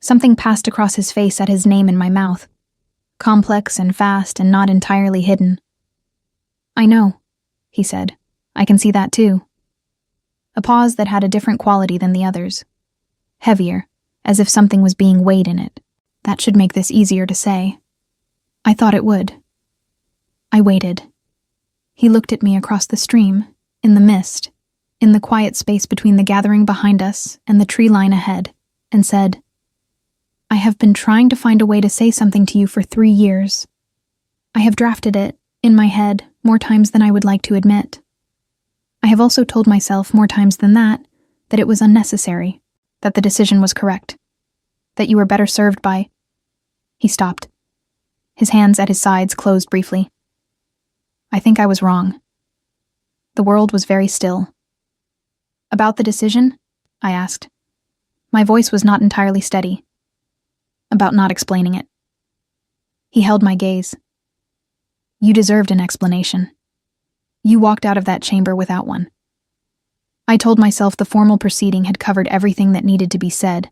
A: Something passed across his face at his name in my mouth, complex and fast and not entirely hidden. "I know," he said. "I can see that too." A pause that had a different quality than the others. Heavier, as if something was being weighed in it. That should make this easier to say. I thought it would. I waited. He looked at me across the stream, in the mist, in the quiet space between the gathering behind us and the tree line ahead, and said, "I have been trying to find a way to say something to you for 3 years. I have drafted it, in my head, more times than I would like to admit. I have also told myself more times than that it was unnecessary, that the decision was correct, that you were better served by..." He stopped. His hands at his sides closed briefly. "I think I was wrong." The world was very still. "About the decision?" I asked. My voice was not entirely steady. "About not explaining it." He held my gaze. "You deserved an explanation," You walked out of that chamber without one. I told myself the formal proceeding had covered everything that needed to be said.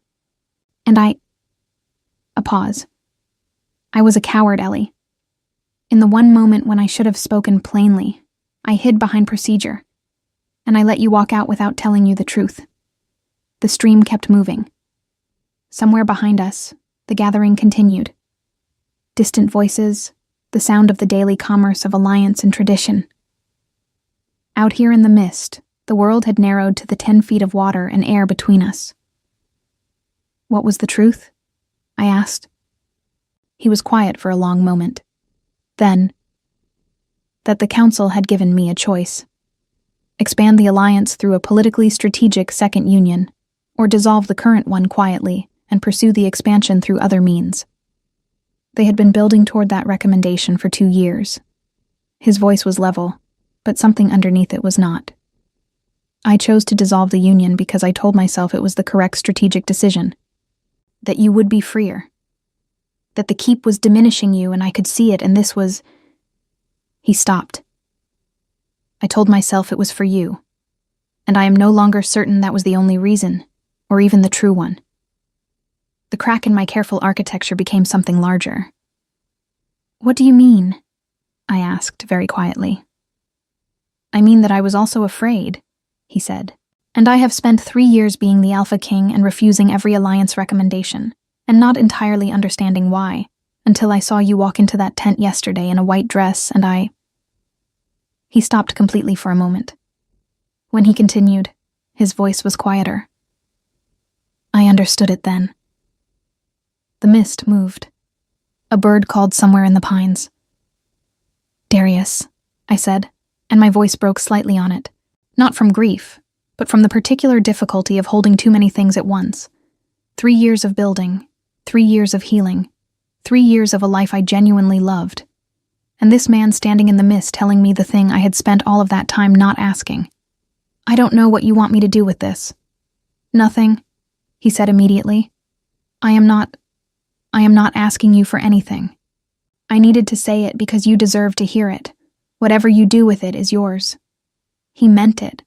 A: And A pause. I was a coward, Ellie. In the one moment when I should have spoken plainly, I hid behind procedure, and I let you walk out without telling you the truth. The stream kept moving. Somewhere behind us, the gathering continued. Distant voices, the sound of the daily commerce of alliance and tradition. Out here in the mist, the world had narrowed to the 10 feet of water and air between us. What was the truth? I asked. He was quiet for a long moment. Then, that the council had given me a choice. Expand the alliance through a politically strategic second union, or dissolve the current one quietly and pursue the expansion through other means. They had been building toward that recommendation for 2 years. His voice was level, but something underneath it was not. I chose to dissolve the union because I told myself it was the correct strategic decision. That you would be freer. That the keep was diminishing you and I could see it, and this was... He stopped. I told myself it was for you, and I am no longer certain that was the only reason, or even the true one. The crack in my careful architecture became something larger. What do you mean? I asked very quietly. I mean that I was also afraid, he said, and I have spent 3 years being the Alpha King and refusing every alliance recommendation, and not entirely understanding why, until I saw you walk into that tent yesterday in a white dress, and I... He stopped completely for a moment. When he continued, his voice was quieter. I understood it then. The mist moved. A bird called somewhere in the pines. Darius, I said, and my voice broke slightly on it, not from grief, but from the particular difficulty of holding too many things at once. 3 years of building, 3 years of healing, 3 years of a life I genuinely loved, and this man standing in the mist telling me the thing I had spent all of that time not asking. I don't know what you want me to do with this. Nothing, he said immediately. I am not asking you for anything. I needed to say it because you deserve to hear it. Whatever you do with it is yours. He meant it.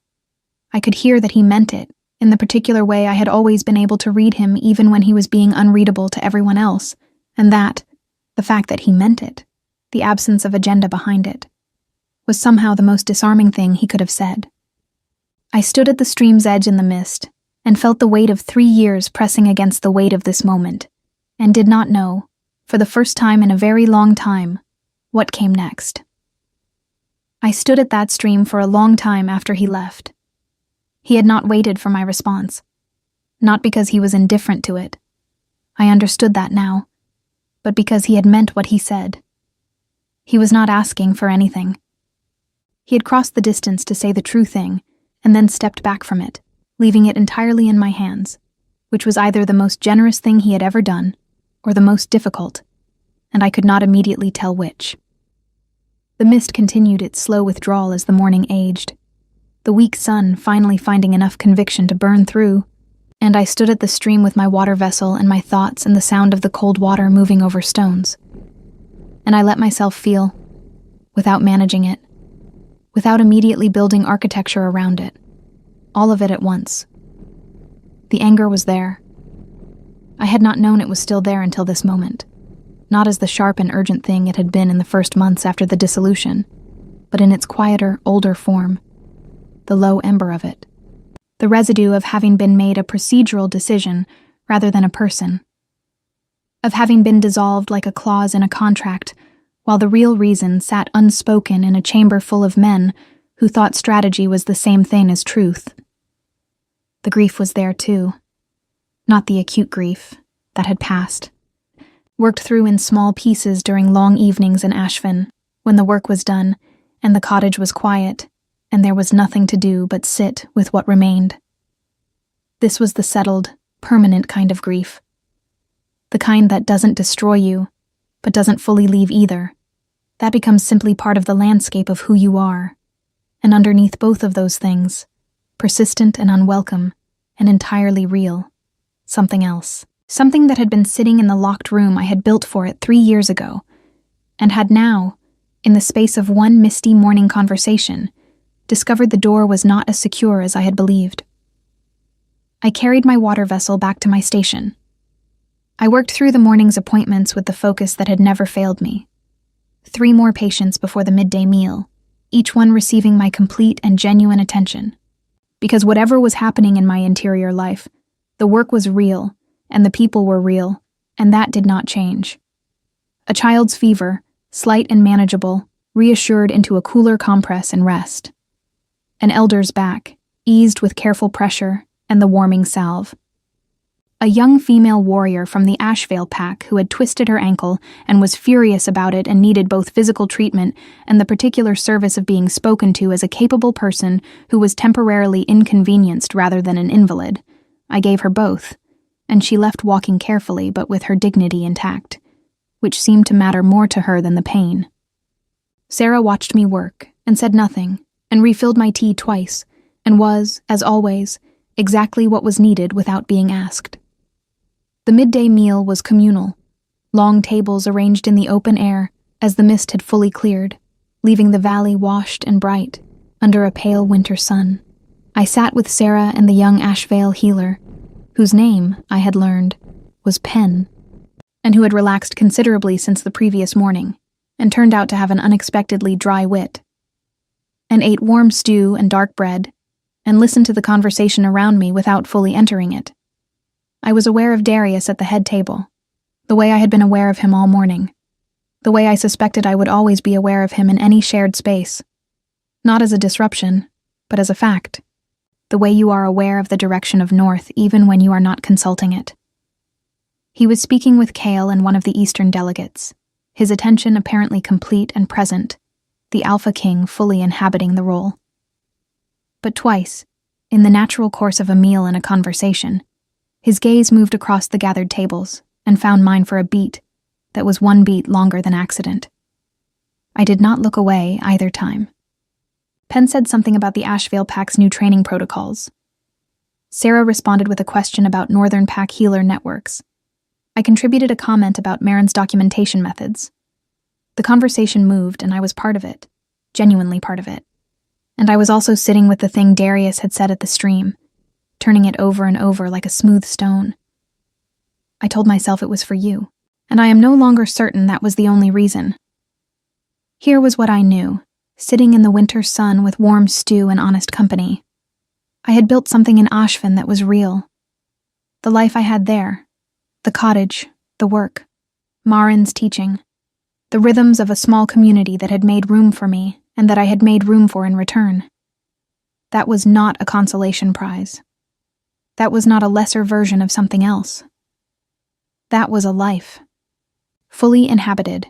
A: I could hear that he meant it, in the particular way I had always been able to read him even when he was being unreadable to everyone else, and that, the fact that he meant it, the absence of agenda behind it, was somehow the most disarming thing he could have said. I stood at the stream's edge in the mist, and felt the weight of 3 years pressing against the weight of this moment, and did not know, for the first time in a very long time, what came next. I stood at that stream for a long time after he left. He had not waited for my response, not because he was indifferent to it. I understood that now, but because he had meant what he said. He was not asking for anything. He had crossed the distance to say the true thing, and then stepped back from it, leaving it entirely in my hands, which was either the most generous thing he had ever done, or the most difficult, and I could not immediately tell which. The mist continued its slow withdrawal as the morning aged, the weak sun finally finding enough conviction to burn through, and I stood at the stream with my water vessel and my thoughts and the sound of the cold water moving over stones. And I let myself feel, without managing it, without immediately building architecture around it, all of it at once. The anger was there. I had not known it was still there until this moment, not as the sharp and urgent thing it had been in the first months after the dissolution, but in its quieter, older form, the low ember of it, the residue of having been made a procedural decision rather than a person, of having been dissolved like a clause in a contract, while the real reason sat unspoken in a chamber full of men who thought strategy was the same thing as truth. The grief was there too, not the acute grief that had passed, worked through in small pieces during long evenings in Ashvin, when the work was done and the cottage was quiet, and there was nothing to do but sit with what remained. This was the settled, permanent kind of grief. The kind that doesn't destroy you, but doesn't fully leave either. That becomes simply part of the landscape of who you are. And underneath both of those things, persistent and unwelcome, and entirely real, something else. Something that had been sitting in the locked room I had built for it 3 years ago, and had now, in the space of one misty morning conversation, discovered the door was not as secure as I had believed. I carried my water vessel back to my station. I worked through the morning's appointments with the focus that had never failed me. 3 more patients before the midday meal, each one receiving my complete and genuine attention. Because whatever was happening in my interior life, the work was real, and the people were real, and that did not change. A child's fever, slight and manageable, reassured into a cooler compress and rest. An elder's back, eased with careful pressure and the warming salve. A young female warrior from the Ashvale pack who had twisted her ankle and was furious about it and needed both physical treatment and the particular service of being spoken to as a capable person who was temporarily inconvenienced rather than an invalid. I gave her both, and she left walking carefully but with her dignity intact, which seemed to matter more to her than the pain. Sarah watched me work and said nothing, and refilled my tea twice, and was, as always, exactly what was needed without being asked. The midday meal was communal, long tables arranged in the open air as the mist had fully cleared, leaving the valley washed and bright under a pale winter sun. I sat with Sarah and the young Ashvale healer, whose name, I had learned, was Penn, and who had relaxed considerably since the previous morning, and turned out to have an unexpectedly dry wit, and ate warm stew and dark bread, and listened to the conversation around me without fully entering it. I was aware of Darius at the head table, the way I had been aware of him all morning, the way I suspected I would always be aware of him in any shared space, not as a disruption, but as a fact, the way you are aware of the direction of north even when you are not consulting it. He was speaking with Cale and one of the Eastern delegates, his attention apparently complete and present, the Alpha King fully inhabiting the role. But twice, in the natural course of a meal and a conversation, his gaze moved across the gathered tables and found mine for a beat that was 1 beat longer than accident. I did not look away either time. Penn said something about the Ashvale Pack's new training protocols. Sarah responded with a question about Northern Pack healer networks. I contributed a comment about Marin's documentation methods. The conversation moved, and I was part of it, genuinely part of it. And I was also sitting with the thing Darius had said at the stream, turning it over and over like a smooth stone. I told myself it was for you, and I am no longer certain that was the only reason. Here was what I knew, sitting in the winter sun with warm stew and honest company. I had built something in Ashvin that was real. The life I had there, the cottage, the work, Marin's teaching, the rhythms of a small community that had made room for me and that I had made room for in return. That was not a consolation prize. That was not a lesser version of something else. That was a life, fully inhabited,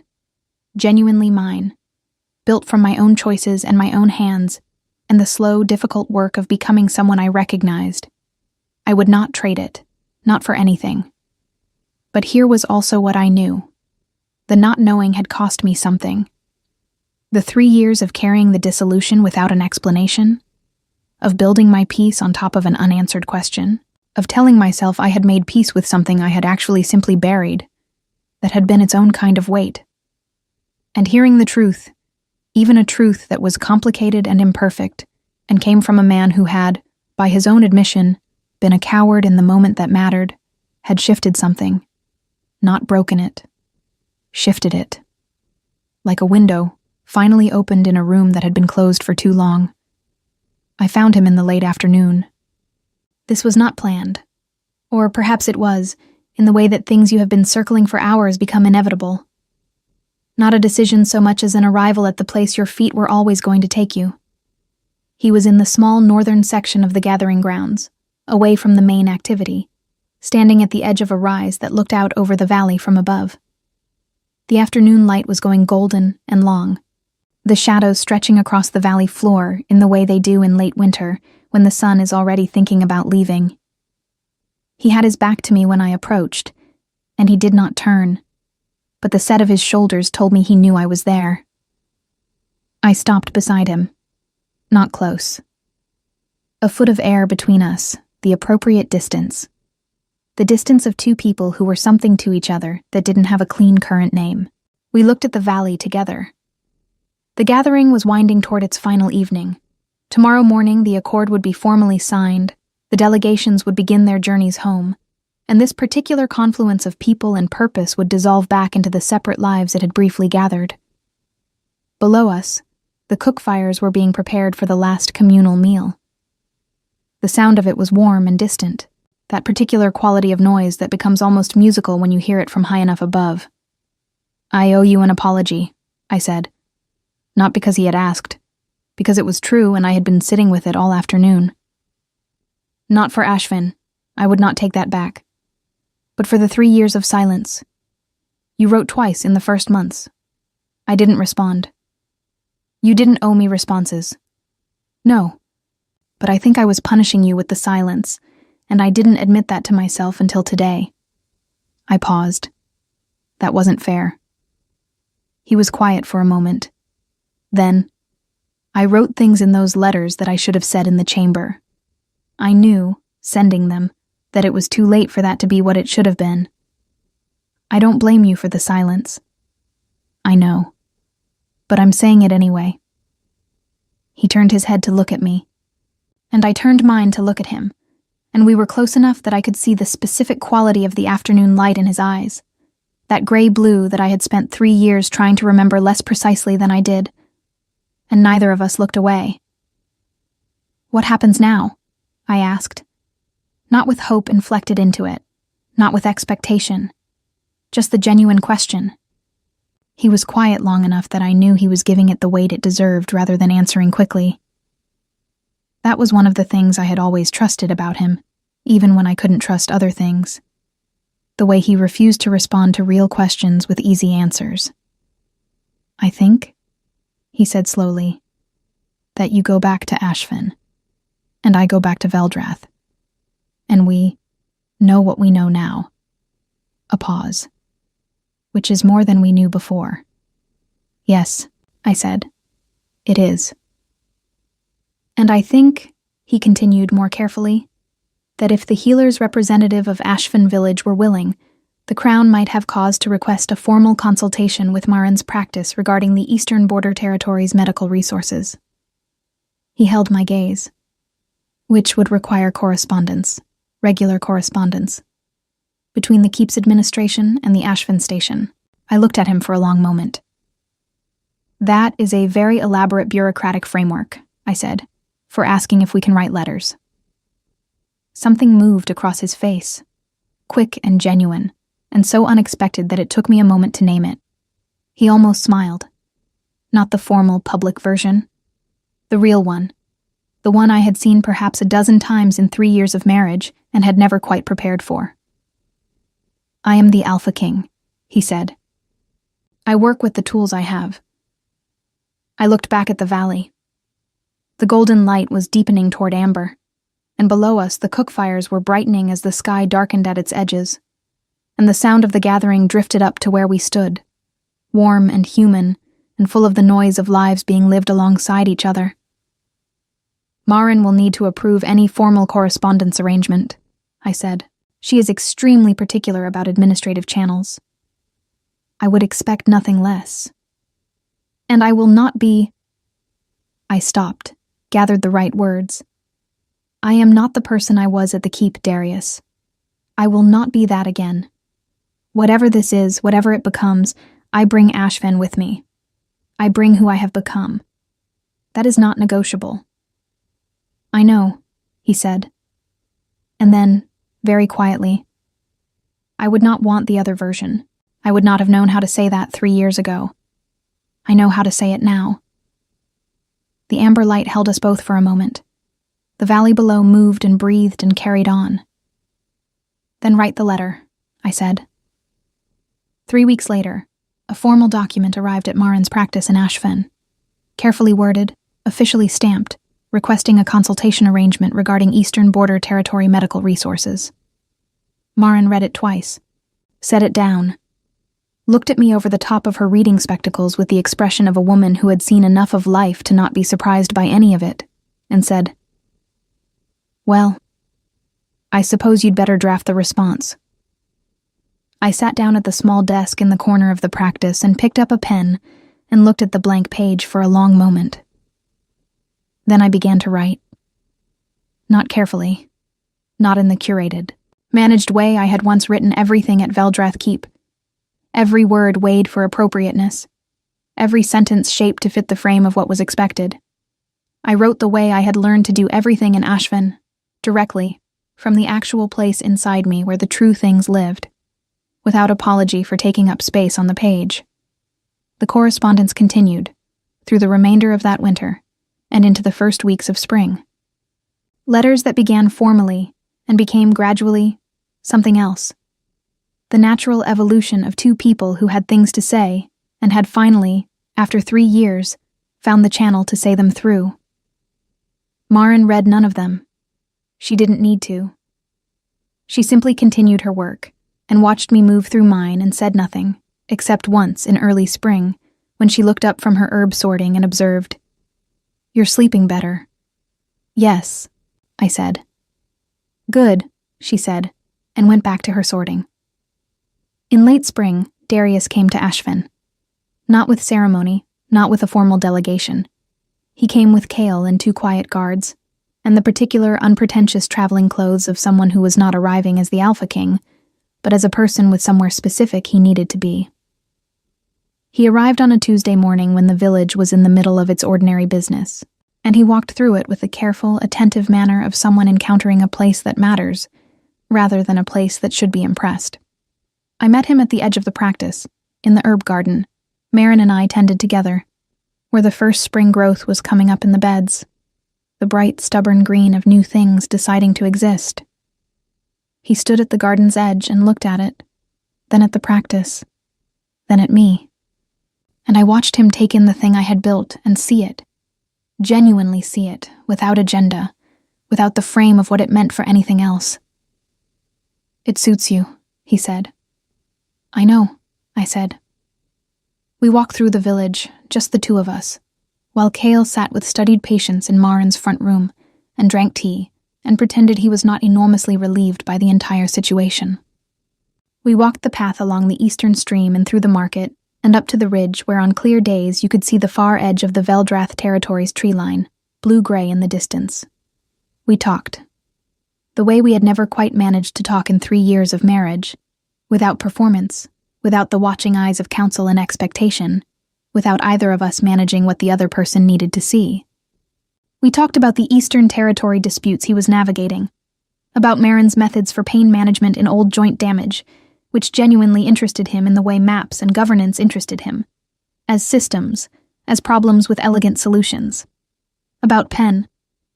A: genuinely mine, built from my own choices and my own hands, and the slow, difficult work of becoming someone I recognized. I would not trade it, not for anything. But here was also what I knew. The not knowing had cost me something. The 3 years of carrying the dissolution without an explanation, of building my peace on top of an unanswered question, of telling myself I had made peace with something I had actually simply buried, that had been its own kind of weight. And hearing the truth, even a truth that was complicated and imperfect, and came from a man who had, by his own admission, been a coward in the moment that mattered, had shifted something, not broken it, shifted it. Like a window, finally opened in a room that had been closed for too long. I found him in the late afternoon. This was not planned. Or perhaps it was, in the way that things you have been circling for hours become inevitable. Not a decision so much as an arrival at the place your feet were always going to take you. He was in the small northern section of the gathering grounds, away from the main activity, standing at the edge of a rise that looked out over the valley from above. The afternoon light was going golden and long, the shadows stretching across the valley floor in the way they do in late winter when the sun is already thinking about leaving. He had his back to me when I approached, and he did not turn, but the set of his shoulders told me he knew I was there. I stopped beside him, not close. A foot of air between us, the appropriate distance. The distance of 2 people who were something to each other that didn't have a clean current name. We looked at the valley together. The gathering was winding toward its final evening. Tomorrow morning, the accord would be formally signed, the delegations would begin their journeys home, and this particular confluence of people and purpose would dissolve back into the separate lives it had briefly gathered. Below us, the cook fires were being prepared for the last communal meal. The sound of it was warm and distant, that particular quality of noise that becomes almost musical when you hear it from high enough above. "I owe you an apology," I said. Not because he had asked, because it was true and I had been sitting with it all afternoon. Not for Ashvin, I would not take that back, but for the 3 years of silence. You wrote twice in the first months. I didn't respond. You didn't owe me responses. No, but I think I was punishing you with the silence, and I didn't admit that to myself until today. I paused. That wasn't fair. He was quiet for a moment. Then, I wrote things in those letters that I should have said in the chamber. I knew, sending them, that it was too late for that to be what it should have been. I don't blame you for the silence. I know. But I'm saying it anyway. He turned his head to look at me, and I turned mine to look at him, and we were close enough that I could see the specific quality of the afternoon light in his eyes, that gray blue that I had spent 3 years trying to remember less precisely than I did, and neither of us looked away. "What happens now?" I asked, not with hope inflected into it, not with expectation, just the genuine question. He was quiet long enough that I knew he was giving it the weight it deserved rather than answering quickly. That was one of the things I had always trusted about him, even when I couldn't trust other things. The way he refused to respond to real questions with easy answers. "I think," he said slowly, "that you go back to Ashvin, and I go back to Veldrath, and we know what we know now." A pause. "Which is more than we knew before." "Yes," I said, "it is." "And I think," he continued more carefully, "that if the healer's representative of Ashvin village were willing, the Crown might have cause to request a formal consultation with Marin's practice regarding the Eastern Border Territory's medical resources." He held my gaze. "Which would require correspondence, regular correspondence, between the Keep's administration and the Ashvin station." I looked at him for a long moment. "That is a very elaborate bureaucratic framework," I said, "for asking if we can write letters." Something moved across his face, quick and genuine, and so unexpected that it took me a moment to name it. He almost smiled. Not the formal public version. The real one. The one I had seen perhaps a dozen times in 3 years of marriage and had never quite prepared for. "I am the Alpha King," he said. "I work with the tools I have." I looked back at the valley. The golden light was deepening toward amber, and below us the cook fires were brightening as the sky darkened at its edges, and the sound of the gathering drifted up to where we stood, warm and human, and full of the noise of lives being lived alongside each other. "Marin will need to approve any formal correspondence arrangement," I said. "She is extremely particular about administrative channels." "I would expect nothing less. And I will not be—" I stopped, gathered the right words. "I am not the person I was at the Keep, Darius. I will not be that again. Whatever this is, whatever it becomes, I bring Ashvin with me. I bring who I have become. That is not negotiable." "I know," he said. And then, very quietly, "I would not want the other version. I would not have known how to say that 3 years ago. I know how to say it now." The amber light held us both for a moment. The valley below moved and breathed and carried on. "Then write the letter," I said. 3 weeks later, a formal document arrived at Marin's practice in Ashvin. Carefully worded, officially stamped, requesting a consultation arrangement regarding Eastern Border Territory medical resources. Marin read it twice, set it down, looked at me over the top of her reading spectacles with the expression of a woman who had seen enough of life to not be surprised by any of it, and said, "Well, I suppose you'd better draft the response." I sat down at the small desk in the corner of the practice and picked up a pen and looked at the blank page for a long moment. Then I began to write. Not carefully. Not in the curated, managed way I had once written everything at Veldrath Keep. Every word weighed for appropriateness. Every sentence shaped to fit the frame of what was expected. I wrote the way I had learned to do everything in Ashvin, directly, from the actual place inside me where the true things lived, without apology for taking up space on the page. The correspondence continued, through the remainder of that winter, and into the first weeks of spring. Letters that began formally and became gradually something else. The natural evolution of two people who had things to say and had finally, after 3 years, found the channel to say them through. Maren read none of them. She didn't need to. She simply continued her work and watched me move through mine and said nothing, except once in early spring when she looked up from her herb sorting and observed, "You're sleeping better." "Yes," I said. "Good," she said, and went back to her sorting. In late spring, Darius came to Ashvin. Not with ceremony, not with a formal delegation. He came with Kale and 2 quiet guards, and the particular unpretentious traveling clothes of someone who was not arriving as the Alpha King, but as a person with somewhere specific he needed to be. He arrived on a Tuesday morning when the village was in the middle of its ordinary business, and he walked through it with the careful, attentive manner of someone encountering a place that matters, rather than a place that should be impressed. I met him at the edge of the practice, in the herb garden. Maren and I tended together, where the first spring growth was coming up in the beds, the bright, stubborn green of new things deciding to exist. He stood at the garden's edge and looked at it, then at the practice, then at me. And I watched him take in the thing I had built and see it, genuinely see it, without agenda, without the frame of what it meant for anything else. "It suits you," he said. "I know," I said. We walked through the village, just the 2 of us, while Kale sat with studied patience in Maren's front room and drank tea and pretended he was not enormously relieved by the entire situation. We walked the path along the eastern stream and through the market and up to the ridge where on clear days you could see the far edge of the Veldrath territory's tree line, blue-gray in the distance. We talked. The way we had never quite managed to talk in 3 years of marriage, without performance, without the watching eyes of counsel and expectation, without either of us managing what the other person needed to see. We talked about the Eastern Territory disputes he was navigating, about Maren's methods for pain management in old joint damage, which genuinely interested him in the way maps and governance interested him, as systems, as problems with elegant solutions. About Penn,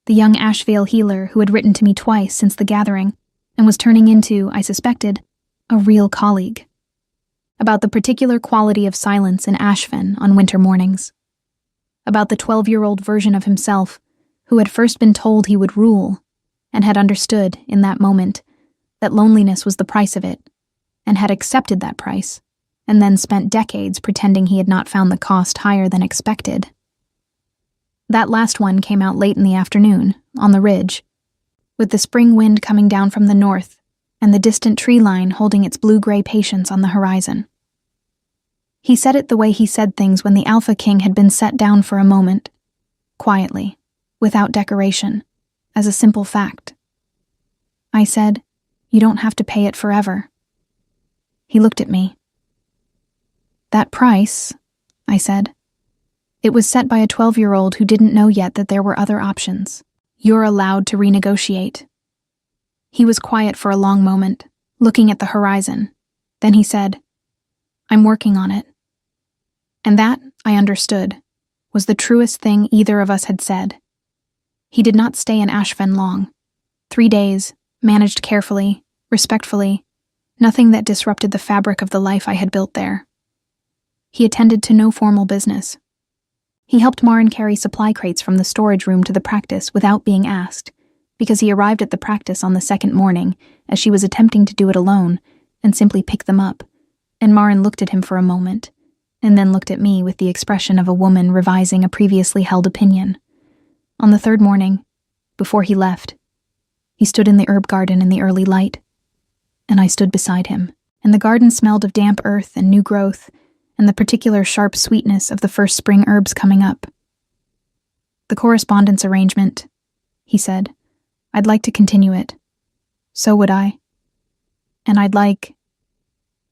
A: the young Ashvale healer who had written to me twice since the gathering, and was turning into, I suspected, a real colleague. About the particular quality of silence in Ashvin on winter mornings. About the 12-year-old version of himself who had first been told he would rule and had understood, in that moment, that loneliness was the price of it, and had accepted that price, and then spent decades pretending he had not found the cost higher than expected. That last one came out late in the afternoon, on the ridge, with the spring wind coming down from the north and the distant tree line holding its blue-gray patience on the horizon. He said it the way he said things when the Alpha King had been set down for a moment, quietly, without decoration, as a simple fact. I said, "You don't have to pay it forever." He looked at me. "That price," I said, "it was set by a 12-year-old who didn't know yet that there were other options. You're allowed to renegotiate." He was quiet for a long moment, looking at the horizon. Then he said, "I'm working on it." And that, I understood, was the truest thing either of us had said. He did not stay in Ashvin long. 3 days, managed carefully, respectfully, nothing that disrupted the fabric of the life I had built there. He attended to no formal business. He helped Maren carry supply crates from the storage room to the practice without being asked, because he arrived at the practice on the second morning as she was attempting to do it alone and simply picked them up, and Maren looked at him for a moment, and then looked at me with the expression of a woman revising a previously held opinion. On the third morning, before he left, he stood in the herb garden in the early light, and I stood beside him, and the garden smelled of damp earth and new growth, and the particular sharp sweetness of the first spring herbs coming up. "The correspondence arrangement," he said. "I'd like to continue it. So would I. And I'd like—"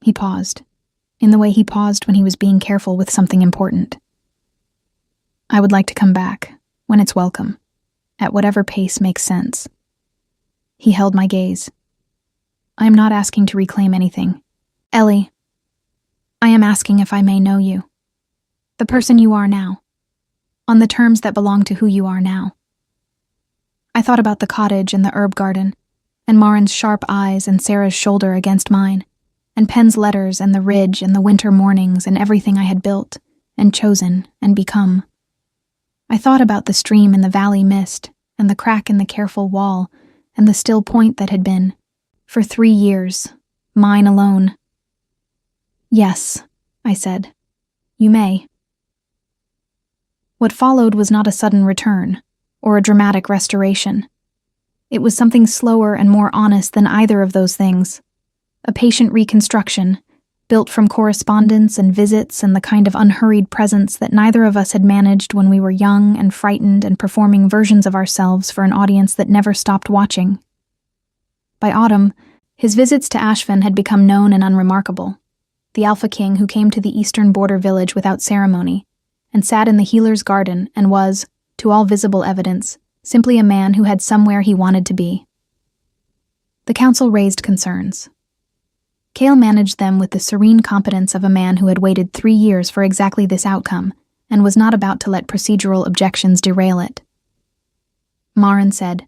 A: He paused, in the way he paused when he was being careful with something important. "I would like to come back, when it's welcome, at whatever pace makes sense." He held my gaze. "I am not asking to reclaim anything. Ellie, I am asking if I may know you. The person you are now. On the terms that belong to who you are now." I thought about the cottage and the herb garden, and Marin's sharp eyes and Sarah's shoulder against mine, and Penn's letters and the ridge and the winter mornings and everything I had built, and chosen, and become. I thought about the stream in the valley mist, and the crack in the careful wall, and the still point that had been, for 3 years, mine alone. "Yes," I said. "You may." What followed was not a sudden return, or a dramatic restoration. It was something slower and more honest than either of those things. A patient reconstruction, built from correspondence and visits and the kind of unhurried presence that neither of us had managed when we were young and frightened and performing versions of ourselves for an audience that never stopped watching. By autumn, his visits to Ashfin had become known and unremarkable. The Alpha King who came to the eastern border village without ceremony, and sat in the healer's garden and was, to all visible evidence, simply a man who had somewhere he wanted to be. The council raised concerns. Cale managed them with the serene competence of a man who had waited 3 years for exactly this outcome, and was not about to let procedural objections derail it. Marin said,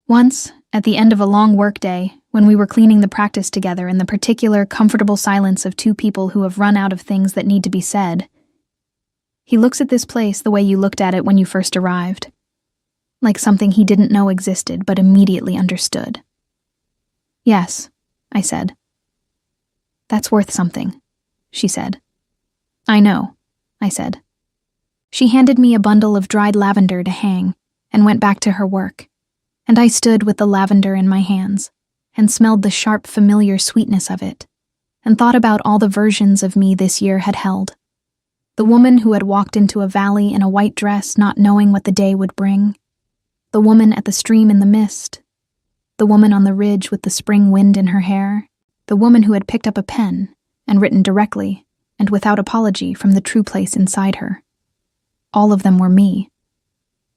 A: "Once, at the end of a long workday, when we were cleaning the practice together in the particular comfortable silence of two people who have run out of things that need to be said, he looks at this place the way you looked at it when you first arrived, like something he didn't know existed but immediately understood." "Yes," I said. "That's worth something," she said. "I know," I said. She handed me a bundle of dried lavender to hang, and went back to her work, and I stood with the lavender in my hands, and smelled the sharp, familiar sweetness of it, and thought about all the versions of me this year had held. The woman who had walked into a valley in a white dress not knowing what the day would bring. The woman at the stream in the mist. The woman on the ridge with the spring wind in her hair. The woman who had picked up a pen and written directly and without apology from the true place inside her. All of them were me.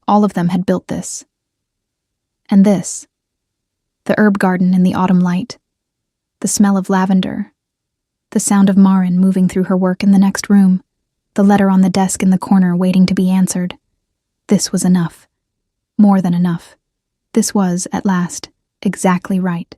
A: All of them had built this. And this. The herb garden in the autumn light. The smell of lavender. The sound of Marin moving through her work in the next room. The letter on the desk in the corner waiting to be answered. This was enough. More than enough. This was, at last, exactly right.